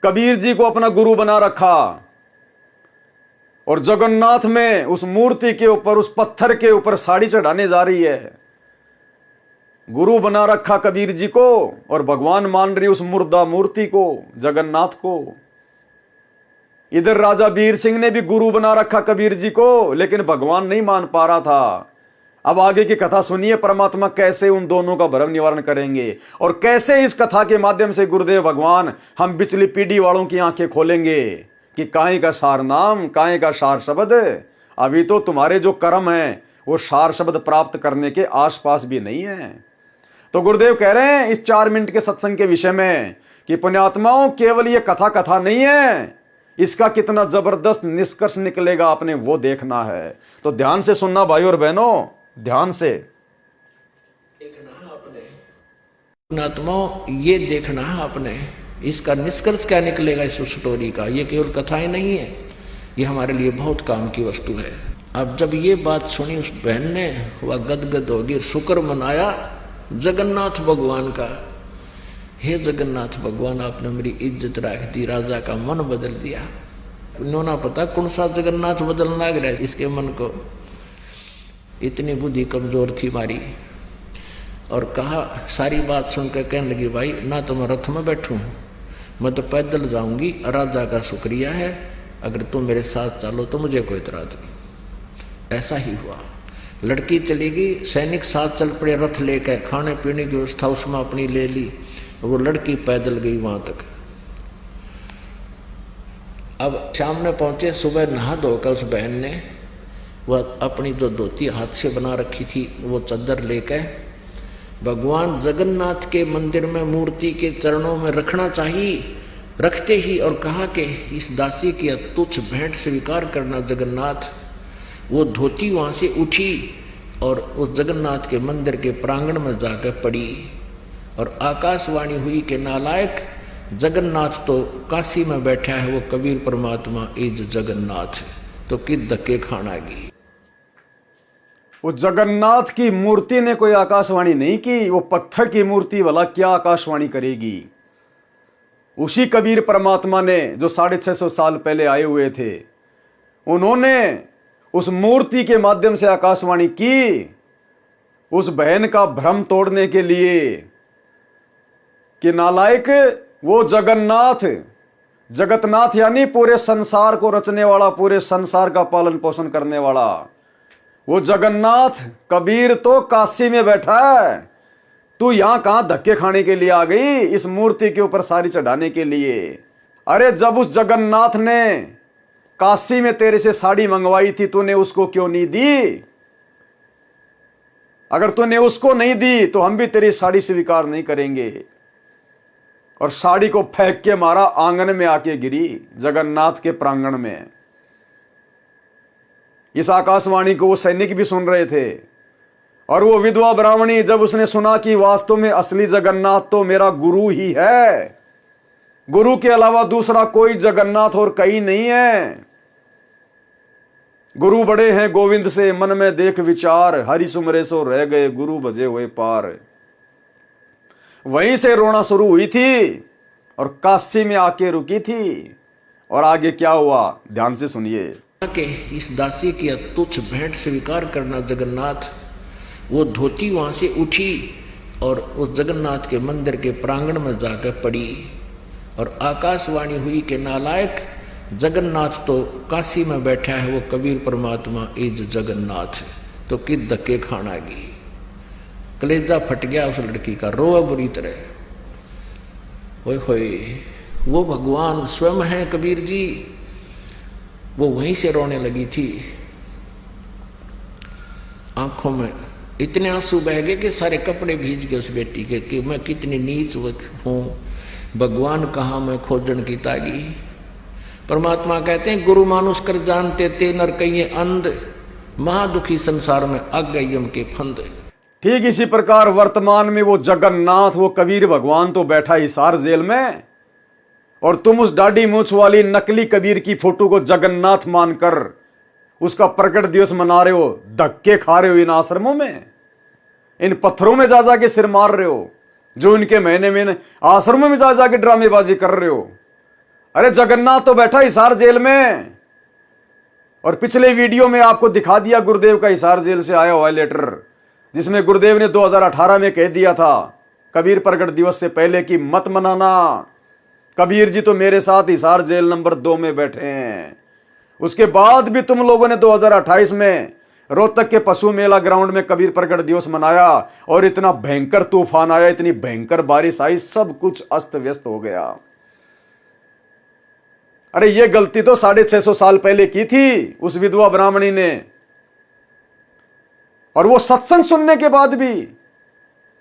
कबीर जी को अपना गुरु बना रखा और जगन्नाथ में उस मूर्ति के ऊपर, उस पत्थर के ऊपर साड़ी चढ़ाने जा रही है। गुरु बना रखा कबीर जी को और भगवान मान रही उस मुर्दा मूर्ति को, जगन्नाथ को। इधर राजा वीर सिंह ने भी गुरु बना रखा कबीर जी को, लेकिन भगवान नहीं मान पा रहा था। अब आगे की कथा सुनिए, परमात्मा कैसे उन दोनों का भ्रम निवारण करेंगे और कैसे इस कथा के माध्यम से गुरुदेव भगवान हम पिछली पीढ़ी वालों की आंखें खोलेंगे कि काहे का सार नाम, काहे का सार शब्द। अभी तो तुम्हारे जो कर्म है वो सार शब्द प्राप्त करने के आसपास भी नहीं है। तो गुरुदेव कह रहे हैं इस 4 मिनट के सत्संग के विषय में कि पुण्यात्माओं, केवल ये कथा नहीं है, इसका कितना जबरदस्त निष्कर्ष निकलेगा आपने वो देखना है। तो ध्यान से सुनना भाई और बहनों, ध्यान से देखना है आपने। पुण्यात्माओं ये देखना है आपने, इसका निष्कर्ष क्या निकलेगा इस स्टोरी का। ये केवल कथाएं नहीं है, ये हमारे लिए बहुत काम की वस्तु है। अब जब ये बात सुनी उस बहन ने, वह गदगद होगी, शुक्र मनाया जगन्नाथ भगवान का। हे जगन्नाथ भगवान, आपने मेरी इज्जत रख दी, राजा का मन बदल दिया। इन्होंने पता कौन सा जगन्नाथ बदलना लग रहा है इसके मन को, इतनी बुद्धि कमजोर थी मारी। और कहा, सारी बात सुनकर कहने लगी भाई ना तो मैं रथ में बैठूं, मैं तो पैदल जाऊंगी। राजा का शुक्रिया है, अगर तुम मेरे साथ चलो तो मुझे कोई इतराज नहीं। ऐसा ही हुआ, लड़की चली गई, सैनिक साथ चल पड़े रथ लेकर, खाने पीने की व्यवस्था उसमें अपनी ले ली, वो लड़की पैदल गई वहां तक। अब शाम में पहुंचे, सुबह नहा धोकर उस बहन ने वह अपनी जो धोती हाथ से बना रखी थी वो चादर लेकर भगवान जगन्नाथ के मंदिर में मूर्ति के चरणों में रखना चाहिए। रखते ही और कहा कि इस दासी की तुच्छ भेंट स्वीकार करना जगन्नाथ। वो धोती वहां से उठी और उस जगन्नाथ के मंदिर के प्रांगण में जाकर पड़ी और आकाशवाणी हुई कि नालायक, जगन्नाथ तो काशी में बैठा है, वो कबीर परमात्मा इज जगन्नाथ, तो किस धक्के खाना की। वो जगन्नाथ की मूर्ति ने कोई आकाशवाणी नहीं की, वो पत्थर की मूर्ति वाला क्या आकाशवाणी करेगी। उसी कबीर परमात्मा ने जो 650 साल पहले आए हुए थे, उन्होंने उस मूर्ति के माध्यम से आकाशवाणी की उस बहन का भ्रम तोड़ने के लिए कि नालायक, वो जगन्नाथ, जगतनाथ यानी पूरे संसार को रचने वाला, पूरे संसार का पालन पोषण करने वाला, वो जगन्नाथ कबीर तो काशी में बैठा है। तू यहां कहां धक्के खाने के लिए आ गई इस मूर्ति के ऊपर साड़ी चढ़ाने के लिए। अरे जब उस जगन्नाथ ने काशी में तेरे से साड़ी मंगवाई थी, तूने उसको क्यों नहीं दी? अगर तूने उसको नहीं दी तो हम भी तेरी साड़ी स्वीकार नहीं करेंगे। और साड़ी को फेंक के मारा, आंगन में आके गिरी जगन्नाथ के प्रांगण में। इस आकाशवाणी को वो सैनिक भी सुन रहे थे और वो विधवा ब्राह्मणी जब उसने सुना कि वास्तव में असली जगन्नाथ तो मेरा गुरु ही है, गुरु के अलावा दूसरा कोई जगन्नाथ और कहीं नहीं है, गुरु बड़े हैं गोविंद से मन में देख विचार, हरि सुमरे सो रह गए गुरु भजे हुए पार। वहीं से रोना शुरू हुई थी और काशी में आके रुकी थी। और आगे क्या हुआ ध्यान से सुनिए। कि इस दासी की तुच्छ भेंट स्वीकार करना जगन्नाथ। वो धोती वहां से उठी और उस जगन्नाथ के मंदिर के प्रांगण में जाकर पड़ी और आकाशवाणी हुई कि नालायक, जगन्नाथ तो काशी में बैठा है, वो कबीर परमात्मा इज जगन्नाथ, तो किस धक्के खाना गी। कलेजा फट गया उस लड़की का, रोआ बुरी तरह। ओए होए, वो भगवान स्वयं है कबीर जी। वो वहीं से रोने लगी थी, आंखों में इतने आंसू बह गए कि सारे कपड़े भीज गए उस बेटी के कि मैं कितनी नीच हूं, भगवान कहाँ मैं खोजन की तागी। परमात्मा कहते हैं गुरु मानुष कर जानते ते नर कहिए अंध, महादुखी संसार में अग गई यम के फंद। ठीक इसी प्रकार वर्तमान में वो जगन्नाथ, वो कबीर भगवान तो बैठा हिसार जेल में, और तुम उस दाढ़ी मूछ वाली नकली कबीर की फोटो को जगन्नाथ मानकर उसका प्रकट दिवस मना रहे हो, धक्के खा रहे हो इन आश्रमों में, इन पत्थरों में जा जाके सिर मार रहे हो, जो इनके महीने में आश्रमों में जा जाके ड्रामेबाजी कर रहे हो। अरे जगन्नाथ तो बैठा हिसार जेल में। और पिछले वीडियो में आपको दिखा दिया गुरुदेव का हिसार जेल से आया हुआ लेटर, जिसमें गुरुदेव ने 2018 में कह दिया था कबीर प्रकट दिवस से पहले कि मत मनाना, कबीर जी तो मेरे साथ हिसार जेल नंबर 2 में बैठे हैं। उसके बाद भी तुम लोगों ने 2028 में रोहतक के पशु मेला ग्राउंड में कबीर प्रकट दिवस मनाया और इतना भयंकर तूफान आया, इतनी भयंकर बारिश आई, सब कुछ अस्त व्यस्त हो गया। अरे ये गलती तो 650 साल पहले की थी उस विधवा ब्राह्मणी ने। और वो सत्संग सुनने के बाद भी,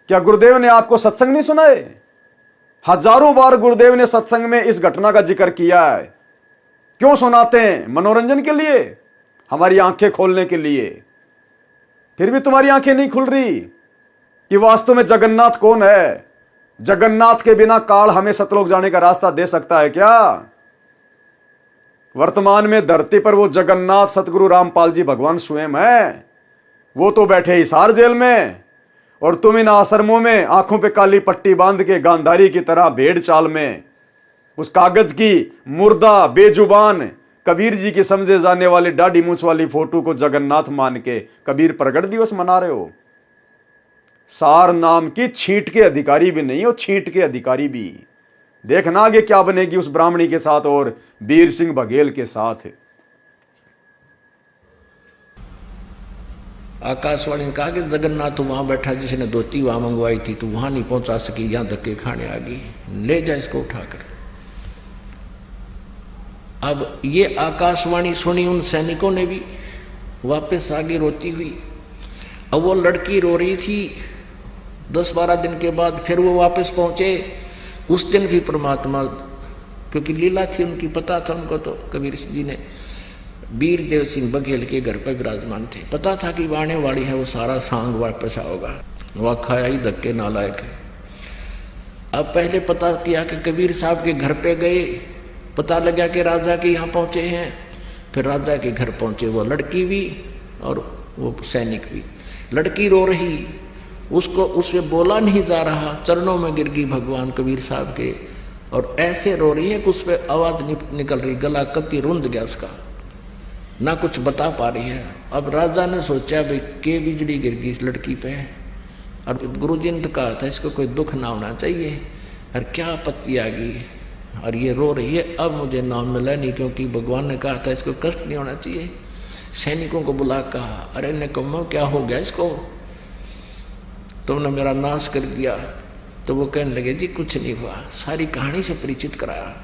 क्या गुरुदेव ने आपको सत्संग नहीं सुनाए? हजारों बार गुरुदेव ने सत्संग में इस घटना का जिक्र किया है। क्यों सुनाते हैं? मनोरंजन के लिए, हमारी आंखें खोलने के लिए। फिर भी तुम्हारी आंखें नहीं खुल रही कि वास्तव में जगन्नाथ कौन है। जगन्नाथ के बिना काल हमें सतलोक जाने का रास्ता दे सकता है क्या? वर्तमान में धरती पर वो जगन्नाथ सतगुरु रामपाल जी भगवान स्वयं है। वो तो बैठे हिसार जेल में, और तुम इन आश्रमों में आंखों पे काली पट्टी बांध के गांधारी की तरह भेड़ चाल में उस कागज की मुर्दा बेजुबान कबीर जी की समझे जाने वाली दाढ़ी मूछ वाली फोटो को जगन्नाथ मान के कबीर प्रकट दिवस मना रहे हो। सार नाम की छींट के अधिकारी भी नहीं हो, छींट के अधिकारी भी। देखना आगे क्या बनेगी उस ब्राह्मणी के साथ और वीर सिंह बघेल के साथ। आकाशवाणी ने कहा कि जगन्नाथ वहां बैठा, जिसने धोती वहां मंगवाई थी, तो वहां नहीं पहुंचा सकी, यहां धक्के खाने आ गई, ले जा इसको उठाकर। अब ये आकाशवाणी सुनी उन सैनिकों ने भी, वापस आगे रोती हुई। अब वो लड़की रो रही थी। 10-12 दिन के बाद फिर वो वापस पहुंचे। उस दिन भी परमात्मा, क्योंकि लीला थी उनकी, पता था उनको, तो कबीर जी ने वीर देव सिंह बघेल के घर पर विराजमान थे। पता था कि आने वाली है वो सारा सांग वापस आओगा। वह खाया ही धक्के नालायक है। अब पहले पता किया कि कबीर साहब के घर पे गए, पता लगा कि राजा के यहाँ पहुंचे हैं। फिर राजा के घर पहुंचे, वो लड़की भी और वो सैनिक भी। लड़की रो रही, उसको उससे बोला नहीं जा रहा, चरणों में गिर गई भगवान कबीर साहब के, और ऐसे रो रही है कि उस पर आवाज निकल रही, गला कत्ती रुंध गया उसका, ना कुछ बता पा रही है। अब राजा ने सोचा भाई के बिजली गिर गई इस लड़की पे, और गुरु जी ने तो कहा था इसको कोई दुख ना होना चाहिए, और क्या आपत्ति आ गई, और ये रो रही है। अब मुझे नाम मिला नहीं, क्योंकि भगवान ने कहा था इसको कष्ट नहीं होना चाहिए। सैनिकों को बुला कहा, अरे निकम्मो क्या हो गया इसको, तुमने मेरा नाश कर दिया। तो वो कहने लगे जी कुछ नहीं हुआ, सारी कहानी से परिचित कराया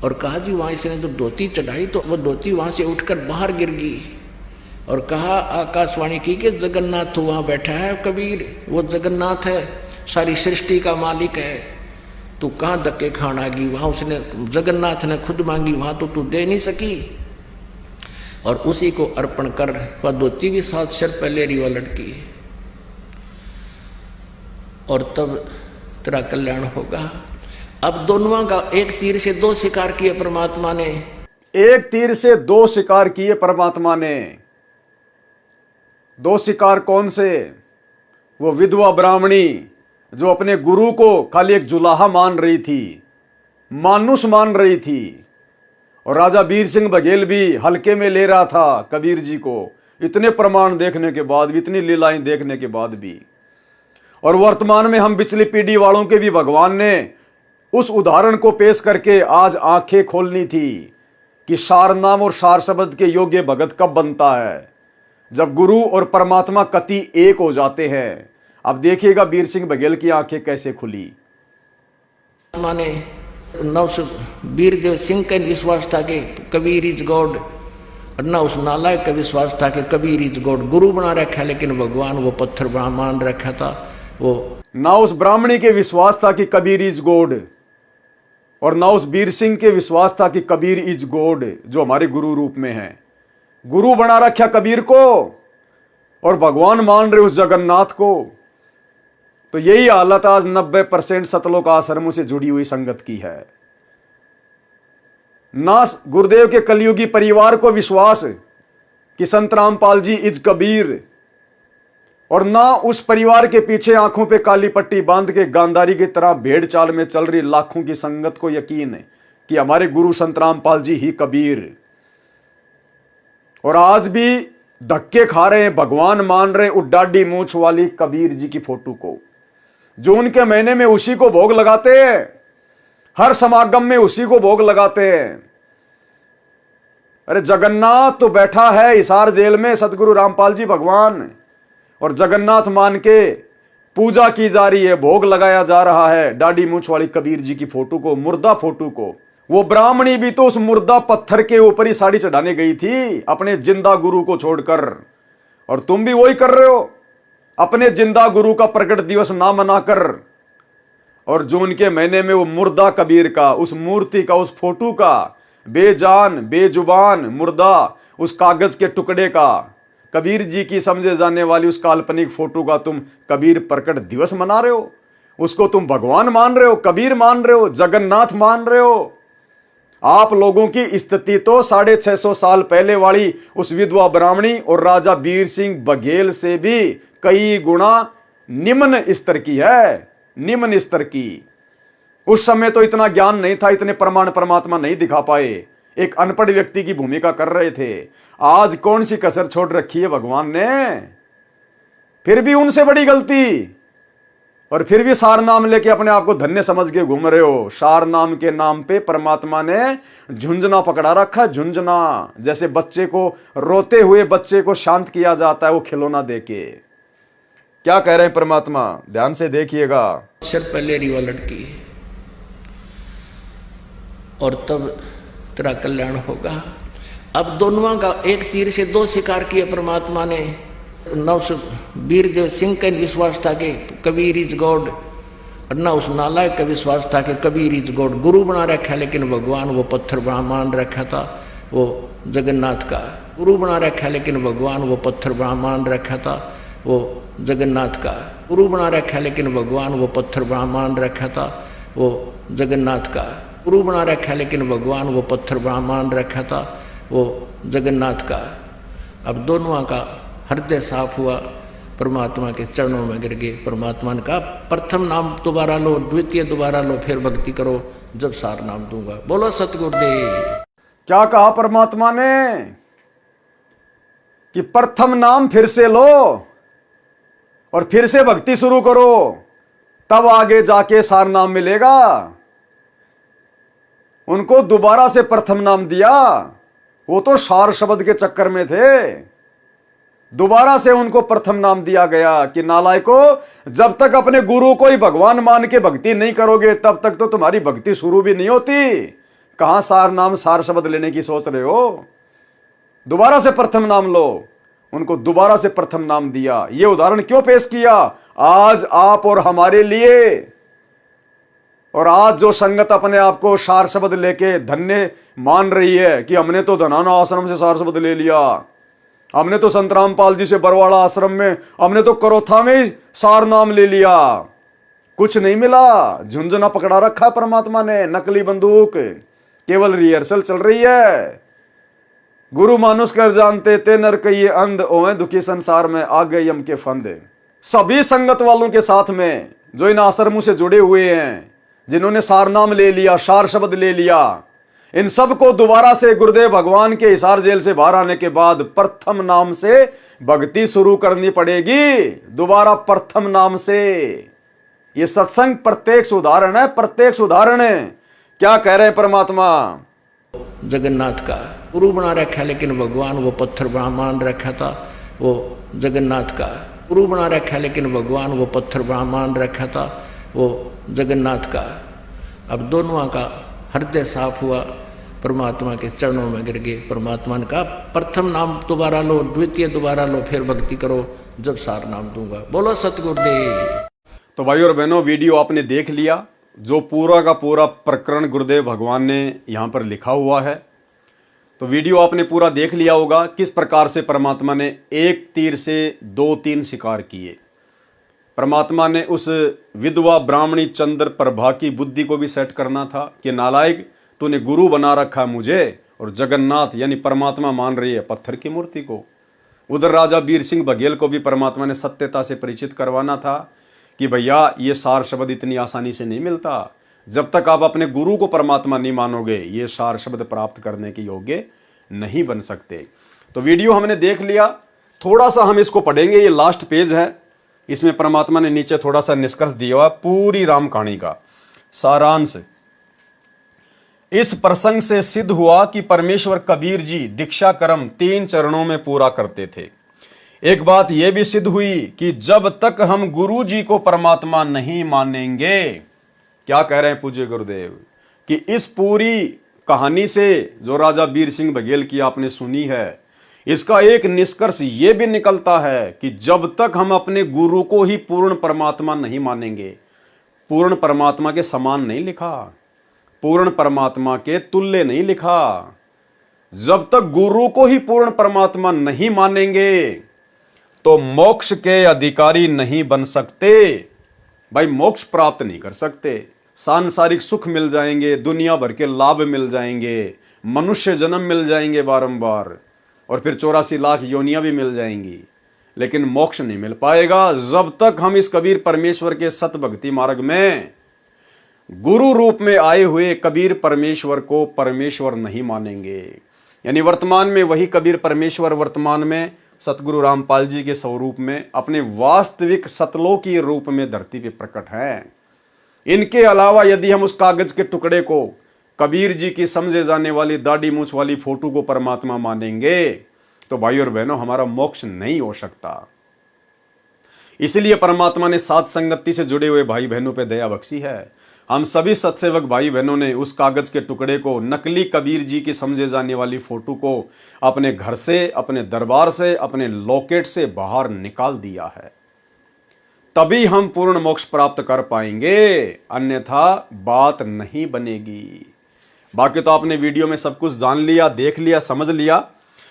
और कहा जी वहां इसने जो धोती चढ़ाई तो वो धोती वहां से उठकर बाहर गिर गई, और कहा आकाशवाणी की कि जगन्नाथ तो वहां बैठा है कबीर, वो जगन्नाथ है, सारी सृष्टि का मालिक है, तू कहाँ धक्के खाना गई, वहां उसने जगन्नाथ ने खुद मांगी, वहां तो तू दे नहीं सकी, और उसी को अर्पण कर। वह धोती भी साथ सिर पर ले रही, वह लड़की और तब तेरा कल्याण होगा। अब दोनों का एक तीर से दो शिकार किए परमात्मा ने। एक तीर से दो शिकार किए परमात्मा ने। दो शिकार कौन से? वो विधवा ब्राह्मणी जो अपने गुरु को खाली एक जुलाहा मान रही थी, मानुष मान रही थी, और राजा वीर सिंह बघेल भी हल्के में ले रहा था कबीर जी को, इतने प्रमाण देखने के बाद भी, इतनी लीलाएं देखने के बाद भी। और वर्तमान में हम पिछली पीढ़ी वालों के भी भगवान ने उस उदाहरण को पेश करके आज आंखें खोलनी थी कि सार नाम और सार शब्द के योग्य भगत कब बनता है, जब गुरु और परमात्मा कति एक हो जाते हैं। अब देखिएगा वीर सिंह बघेल की आंखें कैसे खुली। माने वीरदेव सिंह का विश्वास था कि कबीर इज गॉड, और न उस नालायक का विश्वास था कि कबीर इज गॉड। गुरु बना रखा लेकिन भगवान वो पत्थर मान रखा था। वो ना उस ब्राह्मणी के विश्वास था कि कबीर इज गॉड, और ना उस वीर सिंह के विश्वास था कि कबीर इज गॉड जो हमारे गुरु रूप में है। गुरु बना रखा कबीर को और भगवान मान रहे उस जगन्नाथ को। तो यही हालत आज 90% सतलोक आश्रमों से जुड़ी हुई संगत की है। ना गुरुदेव के कलयुगी परिवार को विश्वास कि संत रामपाल जी इज कबीर, और ना उस परिवार के पीछे आंखों पे काली पट्टी बांध के गांधारी की तरह भेड़ चाल में चल रही लाखों की संगत को यकीन है कि हमारे गुरु संत रामपाल जी ही कबीर। और आज भी धक्के खा रहे हैं, भगवान मान रहे उड्डाडी मूछ वाली कबीर जी की फोटो को। जून के महीने में उसी को भोग लगाते हैं, हर समागम में उसी को भोग लगाते हैं। अरे जगन्नाथ तो बैठा है हिसार जेल में, सतगुरु रामपाल जी भगवान, और जगन्नाथ मान के पूजा की जा रही है, भोग लगाया जा रहा है डाडी मूछ वाली कबीर जी की फोटो को, मुर्दा फोटो को। वो ब्राह्मणी भी तो उस मुर्दा पत्थर के ऊपर ही साड़ी चढ़ाने गई थी अपने जिंदा गुरु को छोड़कर, और तुम भी वही कर रहे हो, अपने जिंदा गुरु का प्रकट दिवस ना मनाकर। और जून के महीने में वो मुर्दा कबीर का, उस मूर्ति का, उस फोटो का, बेजान बेजुबान मुर्दा, उस कागज के टुकड़े का, कबीर जी की समझे जाने वाली उस काल्पनिक फोटो का तुम कबीर प्रकट दिवस मना रहे हो। उसको तुम भगवान मान रहे हो, कबीर मान रहे हो, जगन्नाथ मान रहे हो। आप लोगों की स्थिति तो 650 साल पहले वाली उस विधवा ब्राह्मणी और राजा वीर सिंह बघेल से भी कई गुना निम्न स्तर की है, निम्न स्तर की। उस समय तो इतना ज्ञान नहीं था, इतने प्रमाण परमात्मा नहीं दिखा पाए, एक अनपढ़ व्यक्ति की भूमिका कर रहे थे। आज कौन सी कसर छोड़ रखी है भगवान ने? फिर भी उनसे बड़ी गलती, और फिर भी सार नाम लेके अपने आप को धन्य समझ के घूम रहे हो। सार नाम के नाम पे परमात्मा ने झुंझुना पकड़ा रखा, झुंझुना, जैसे बच्चे को, रोते हुए बच्चे को शांत किया जाता है वो खिलौना देके। क्या कह रहे हैं परमात्मा, ध्यान से देखिएगा। सिर पहले रिवा लटकी और तब तेरा कल्याण होगा। अब दोनों का एक तीर से दो शिकार किए परमात्मा ने। वीरदेव सिंह का विश्वास था कि कबीर इज गॉड, और न उस नालायक का विश्वास था कि कबीर इज गॉड। गुरु बना रखा लेकिन भगवान वो पत्थर मान रखा था, वो जगन्नाथ का। गुरु बना रखा लेकिन भगवान वो पत्थर मान रखा था, वो जगन्नाथ का। गुरु बना रखा लेकिन भगवान वो पत्थर मान रखा था, वो जगन्नाथ का। गुरु बना रखा लेकिन भगवान वो पत्थर मान रखा था, वो जगन्नाथ का। अब दोनों का हृदय साफ हुआ, परमात्मा के चरणों में गिर गए। परमात्मा ने कहा प्रथम नाम दोबारा लो, द्वितीय दोबारा लो, फिर भक्ति करो जब सार नाम दूंगा। बोलो सतगुरुदेव। क्या कहा परमात्मा ने कि प्रथम नाम फिर से लो और फिर से भक्ति शुरू करो, तब आगे जाके सार नाम मिलेगा। उनको दोबारा से प्रथम नाम दिया, वो तो सार शब्द के चक्कर में थे। दोबारा से उनको प्रथम नाम दिया गया कि नालायको, जब तक अपने गुरु को ही भगवान मान के भक्ति नहीं करोगे तब तक तो तुम्हारी भक्ति शुरू भी नहीं होती। कहां सार नाम, सार शब्द लेने की सोच रहे हो? दोबारा से प्रथम नाम लो। उनको दोबारा से प्रथम नाम दिया। यह उदाहरण क्यों पेश किया? आज आप और हमारे लिए। और आज जो संगत अपने आप को सार शब्द लेके धन्य मान रही है कि हमने तो धनाना आश्रम से सार शब्द ले लिया, हमने तो संत रामपाल जी से बरवाड़ा आश्रम में, हमने तो करोथा में ही सार नाम ले लिया, कुछ नहीं मिला, झुंझुना पकड़ा रखा है परमात्मा ने, नकली बंदूक, केवल रिहर्सल चल रही है। गुरु मानुष कर जानते ते नर कहिए अंध, ओए दुखी संसार में आ गए यम के फंदे। सभी संगत वालों के साथ में जो इन आश्रमों से जुड़े हुए हैं, जिन्होंने सार नाम ले लिया, सार शब्द ले लिया, इन सबको दोबारा से गुरुदेव भगवान के हिसार जेल से बाहर आने के बाद प्रथम नाम से भक्ति शुरू करनी पड़ेगी। दोबारा प्रथम नाम से। ये सत्संग प्रत्यक्ष उदाहरण है, प्रत्यक्ष उदाहरण है। क्या कह रहे हैं परमात्मा? जगन्नाथ का गुरु बना रखा, लेकिन भगवान वो पत्थर मान रखा था। वो जगन्नाथ का गुरु बना रखा, लेकिन भगवान वो पत्थर मान रखा था। वो जगन्नाथ का। अब दोनों का हृदय साफ हुआ, परमात्मा के चरणों में गिर गए। परमात्मा ने कहा प्रथम नाम दोबारा लो, द्वितीय दोबारा लो, फिर भक्ति करो, जब सार नाम दूंगा। बोलो सतगुरुदेव। तो भाई और बहनों, वीडियो आपने देख लिया। जो पूरा का पूरा प्रकरण गुरुदेव भगवान ने यहाँ पर लिखा हुआ है, तो वीडियो आपने पूरा देख लिया होगा। किस प्रकार से परमात्मा ने एक तीर से 2-3 शिकार किए। परमात्मा ने उस विधवा ब्राह्मणी चंद्र प्रभा की बुद्धि को भी सेट करना था कि नालायक, तूने गुरु बना रखा मुझे, और जगन्नाथ यानी परमात्मा मान रही है पत्थर की मूर्ति को। उधर राजा वीर सिंह बघेल को भी परमात्मा ने सत्यता से परिचित करवाना था कि भैया ये सार शब्द इतनी आसानी से नहीं मिलता। जब तक आप अपने गुरु को परमात्मा नहीं मानोगे, ये सार शब्द प्राप्त करने के योग्य नहीं बन सकते। तो वीडियो हमने देख लिया, थोड़ा सा हम इसको पढ़ेंगे। ये लास्ट पेज है, इसमें परमात्मा ने नीचे थोड़ा सा निष्कर्ष दिया हुआ पूरी राम कहानी का सारांश। इस प्रसंग से सिद्ध हुआ कि परमेश्वर कबीर जी दीक्षा कर्म 3 चरणों में पूरा करते थे। एक बात यह भी सिद्ध हुई कि जब तक हम गुरु जी को परमात्मा नहीं मानेंगे, क्या कह रहे हैं पूज्य गुरुदेव, कि इस पूरी कहानी से जो राजा वीर सिंह बघेल की आपने सुनी है, इसका एक निष्कर्ष यह भी निकलता है कि जब तक हम अपने गुरु को ही पूर्ण परमात्मा नहीं मानेंगे, पूर्ण परमात्मा के समान नहीं लिखा, पूर्ण परमात्मा के तुल्य नहीं लिखा, जब तक गुरु को ही पूर्ण परमात्मा नहीं मानेंगे तो मोक्ष के अधिकारी नहीं बन सकते। भाई मोक्ष प्राप्त नहीं कर सकते। सांसारिक सुख मिल जाएंगे, दुनिया भर के लाभ मिल जाएंगे, मनुष्य जन्म मिल जाएंगे बारंबार, और फिर 84 लाख योनियां भी मिल जाएंगी, लेकिन मोक्ष नहीं मिल पाएगा जब तक हम इस कबीर परमेश्वर के सत भक्ति मार्ग में गुरु रूप में आए हुए कबीर परमेश्वर को परमेश्वर नहीं मानेंगे। यानी वर्तमान में वही कबीर परमेश्वर वर्तमान में सतगुरु रामपाल जी के स्वरूप में अपने वास्तविक सतलोकी रूप में धरती पे प्रकट है। इनके अलावा यदि हम उस कागज के टुकड़े को, कबीर जी की समझे जाने वाली दाढ़ी मूछ वाली फोटो को परमात्मा मानेंगे, तो भाई और बहनों हमारा मोक्ष नहीं हो सकता। इसलिए परमात्मा ने साथ संगति से जुड़े हुए भाई बहनों पे दया बख्शी है। हम सभी सत्सेवक भाई बहनों ने उस कागज के टुकड़े को, नकली कबीर जी की समझे जाने वाली फोटो को अपने घर से, अपने दरबार से, अपने लॉकेट से बाहर निकाल दिया है। तभी हम पूर्ण मोक्ष प्राप्त कर पाएंगे, अन्यथा बात नहीं बनेगी। बाकी तो आपने वीडियो में सब कुछ जान लिया, देख लिया, समझ लिया,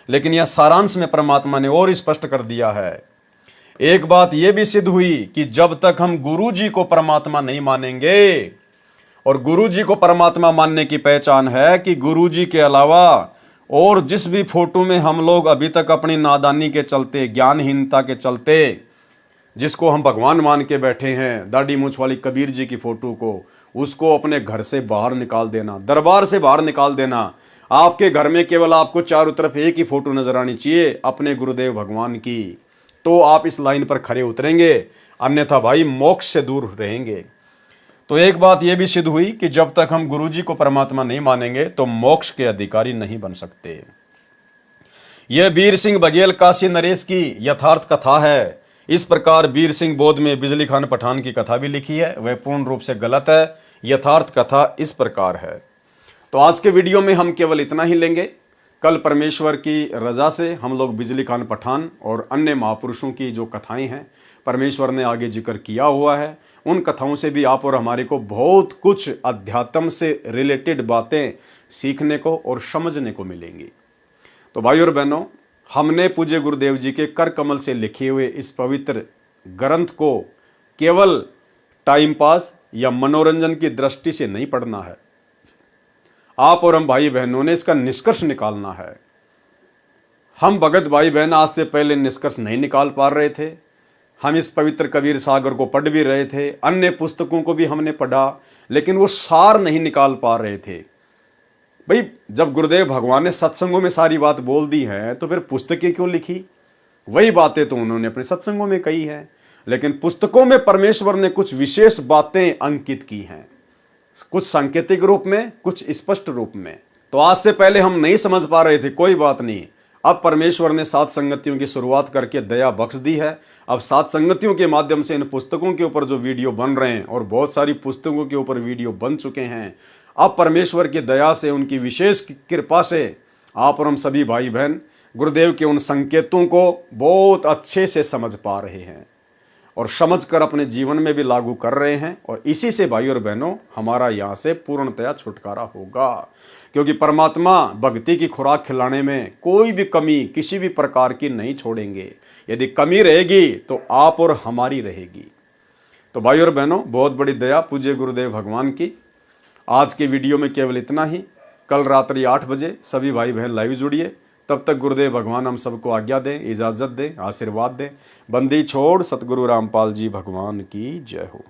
लेकिन यह सारांश में परमात्मा ने और स्पष्ट कर दिया है। एक बात यह भी सिद्ध हुई कि जब तक हम गुरु जी को परमात्मा नहीं मानेंगे, और गुरु जी को परमात्मा मानने की पहचान है कि गुरु जी के अलावा और जिस भी फोटो में हम लोग अभी तक अपनी नादानी के चलते, ज्ञानहीनता के चलते, जिसको हम भगवान मान के बैठे हैं, दाढ़ी मूछ वाली कबीर जी की फोटो को, उसको अपने घर से बाहर निकाल देना, दरबार से बाहर निकाल देना। आपके घर में केवल आपको चारों तरफ एक ही फोटो नजर आनी चाहिए, अपने गुरुदेव भगवान की, तो आप इस लाइन पर खरे उतरेंगे, अन्यथा भाई मोक्ष से दूर रहेंगे। तो एक बात यह भी सिद्ध हुई कि जब तक हम गुरु जी को परमात्मा नहीं मानेंगे तो मोक्ष के अधिकारी नहीं बन सकते। यह वीर सिंह बघेल काशी नरेश की यथार्थ कथा है। इस प्रकार वीर सिंह बौद्ध में बिजली खान पठान की कथा भी लिखी है, वह पूर्ण रूप से गलत है। यथार्थ कथा इस प्रकार है। तो आज के वीडियो में हम केवल इतना ही लेंगे। कल परमेश्वर की रजा से हम लोग बिजली खान पठान और अन्य महापुरुषों की जो कथाएं हैं, परमेश्वर ने आगे जिक्र किया हुआ है, उन कथाओं से भी आप और हमारे को बहुत कुछ अध्यात्म से रिलेटेड बातें सीखने को और समझने को मिलेंगी। तो भाई और बहनों, हमने पूज्य गुरुदेव जी के कर कमल से लिखे हुए इस पवित्र ग्रंथ को केवल टाइम पास या मनोरंजन की दृष्टि से नहीं पढ़ना है। आप और हम भाई बहनों ने इसका निष्कर्ष निकालना है। हम भगत भाई बहन आज से पहले निष्कर्ष नहीं निकाल पा रहे थे। हम इस पवित्र कबीर सागर को पढ़ भी रहे थे, अन्य पुस्तकों को भी हमने पढ़ा, लेकिन वो सार नहीं निकाल पा रहे थे। भाई जब गुरुदेव भगवान ने सत्संगों में सारी बात बोल दी है तो फिर पुस्तकें क्यों लिखी? वही बातें तो उन्होंने अपने सत्संगों में कही है, लेकिन पुस्तकों में परमेश्वर ने कुछ विशेष बातें अंकित की हैं, कुछ सांकेतिक रूप में, कुछ स्पष्ट रूप में। तो आज से पहले हम नहीं समझ पा रहे थे, कोई बात नहीं। अब परमेश्वर ने सात संगतियों की शुरुआत करके दया बख्श दी है। अब सात संगतियों के माध्यम से इन पुस्तकों के ऊपर जो वीडियो बन रहे हैं, और बहुत सारी पुस्तकों के ऊपर वीडियो बन चुके हैं, अब परमेश्वर की दया से, उनकी विशेष कृपा से आप और हम सभी भाई बहन गुरुदेव के उन संकेतों को बहुत अच्छे से समझ पा रहे हैं और समझकर अपने जीवन में भी लागू कर रहे हैं। और इसी से भाई और बहनों हमारा यहाँ से पूर्णतया छुटकारा होगा, क्योंकि परमात्मा भक्ति की खुराक खिलाने में कोई भी कमी किसी भी प्रकार की नहीं छोड़ेंगे। यदि कमी रहेगी तो आप और हमारी रहेगी। तो भाई और बहनों, बहुत बड़ी दया पूज्य गुरुदेव भगवान की। आज के वीडियो में केवल इतना ही। कल रात्रि 8 बजे सभी भाई बहन लाइव जुड़िए। तब तक गुरुदेव भगवान हम सबको आज्ञा दें, इजाज़त दें, आशीर्वाद दें। बंदी छोड़ सतगुरु रामपाल जी भगवान की जय हो।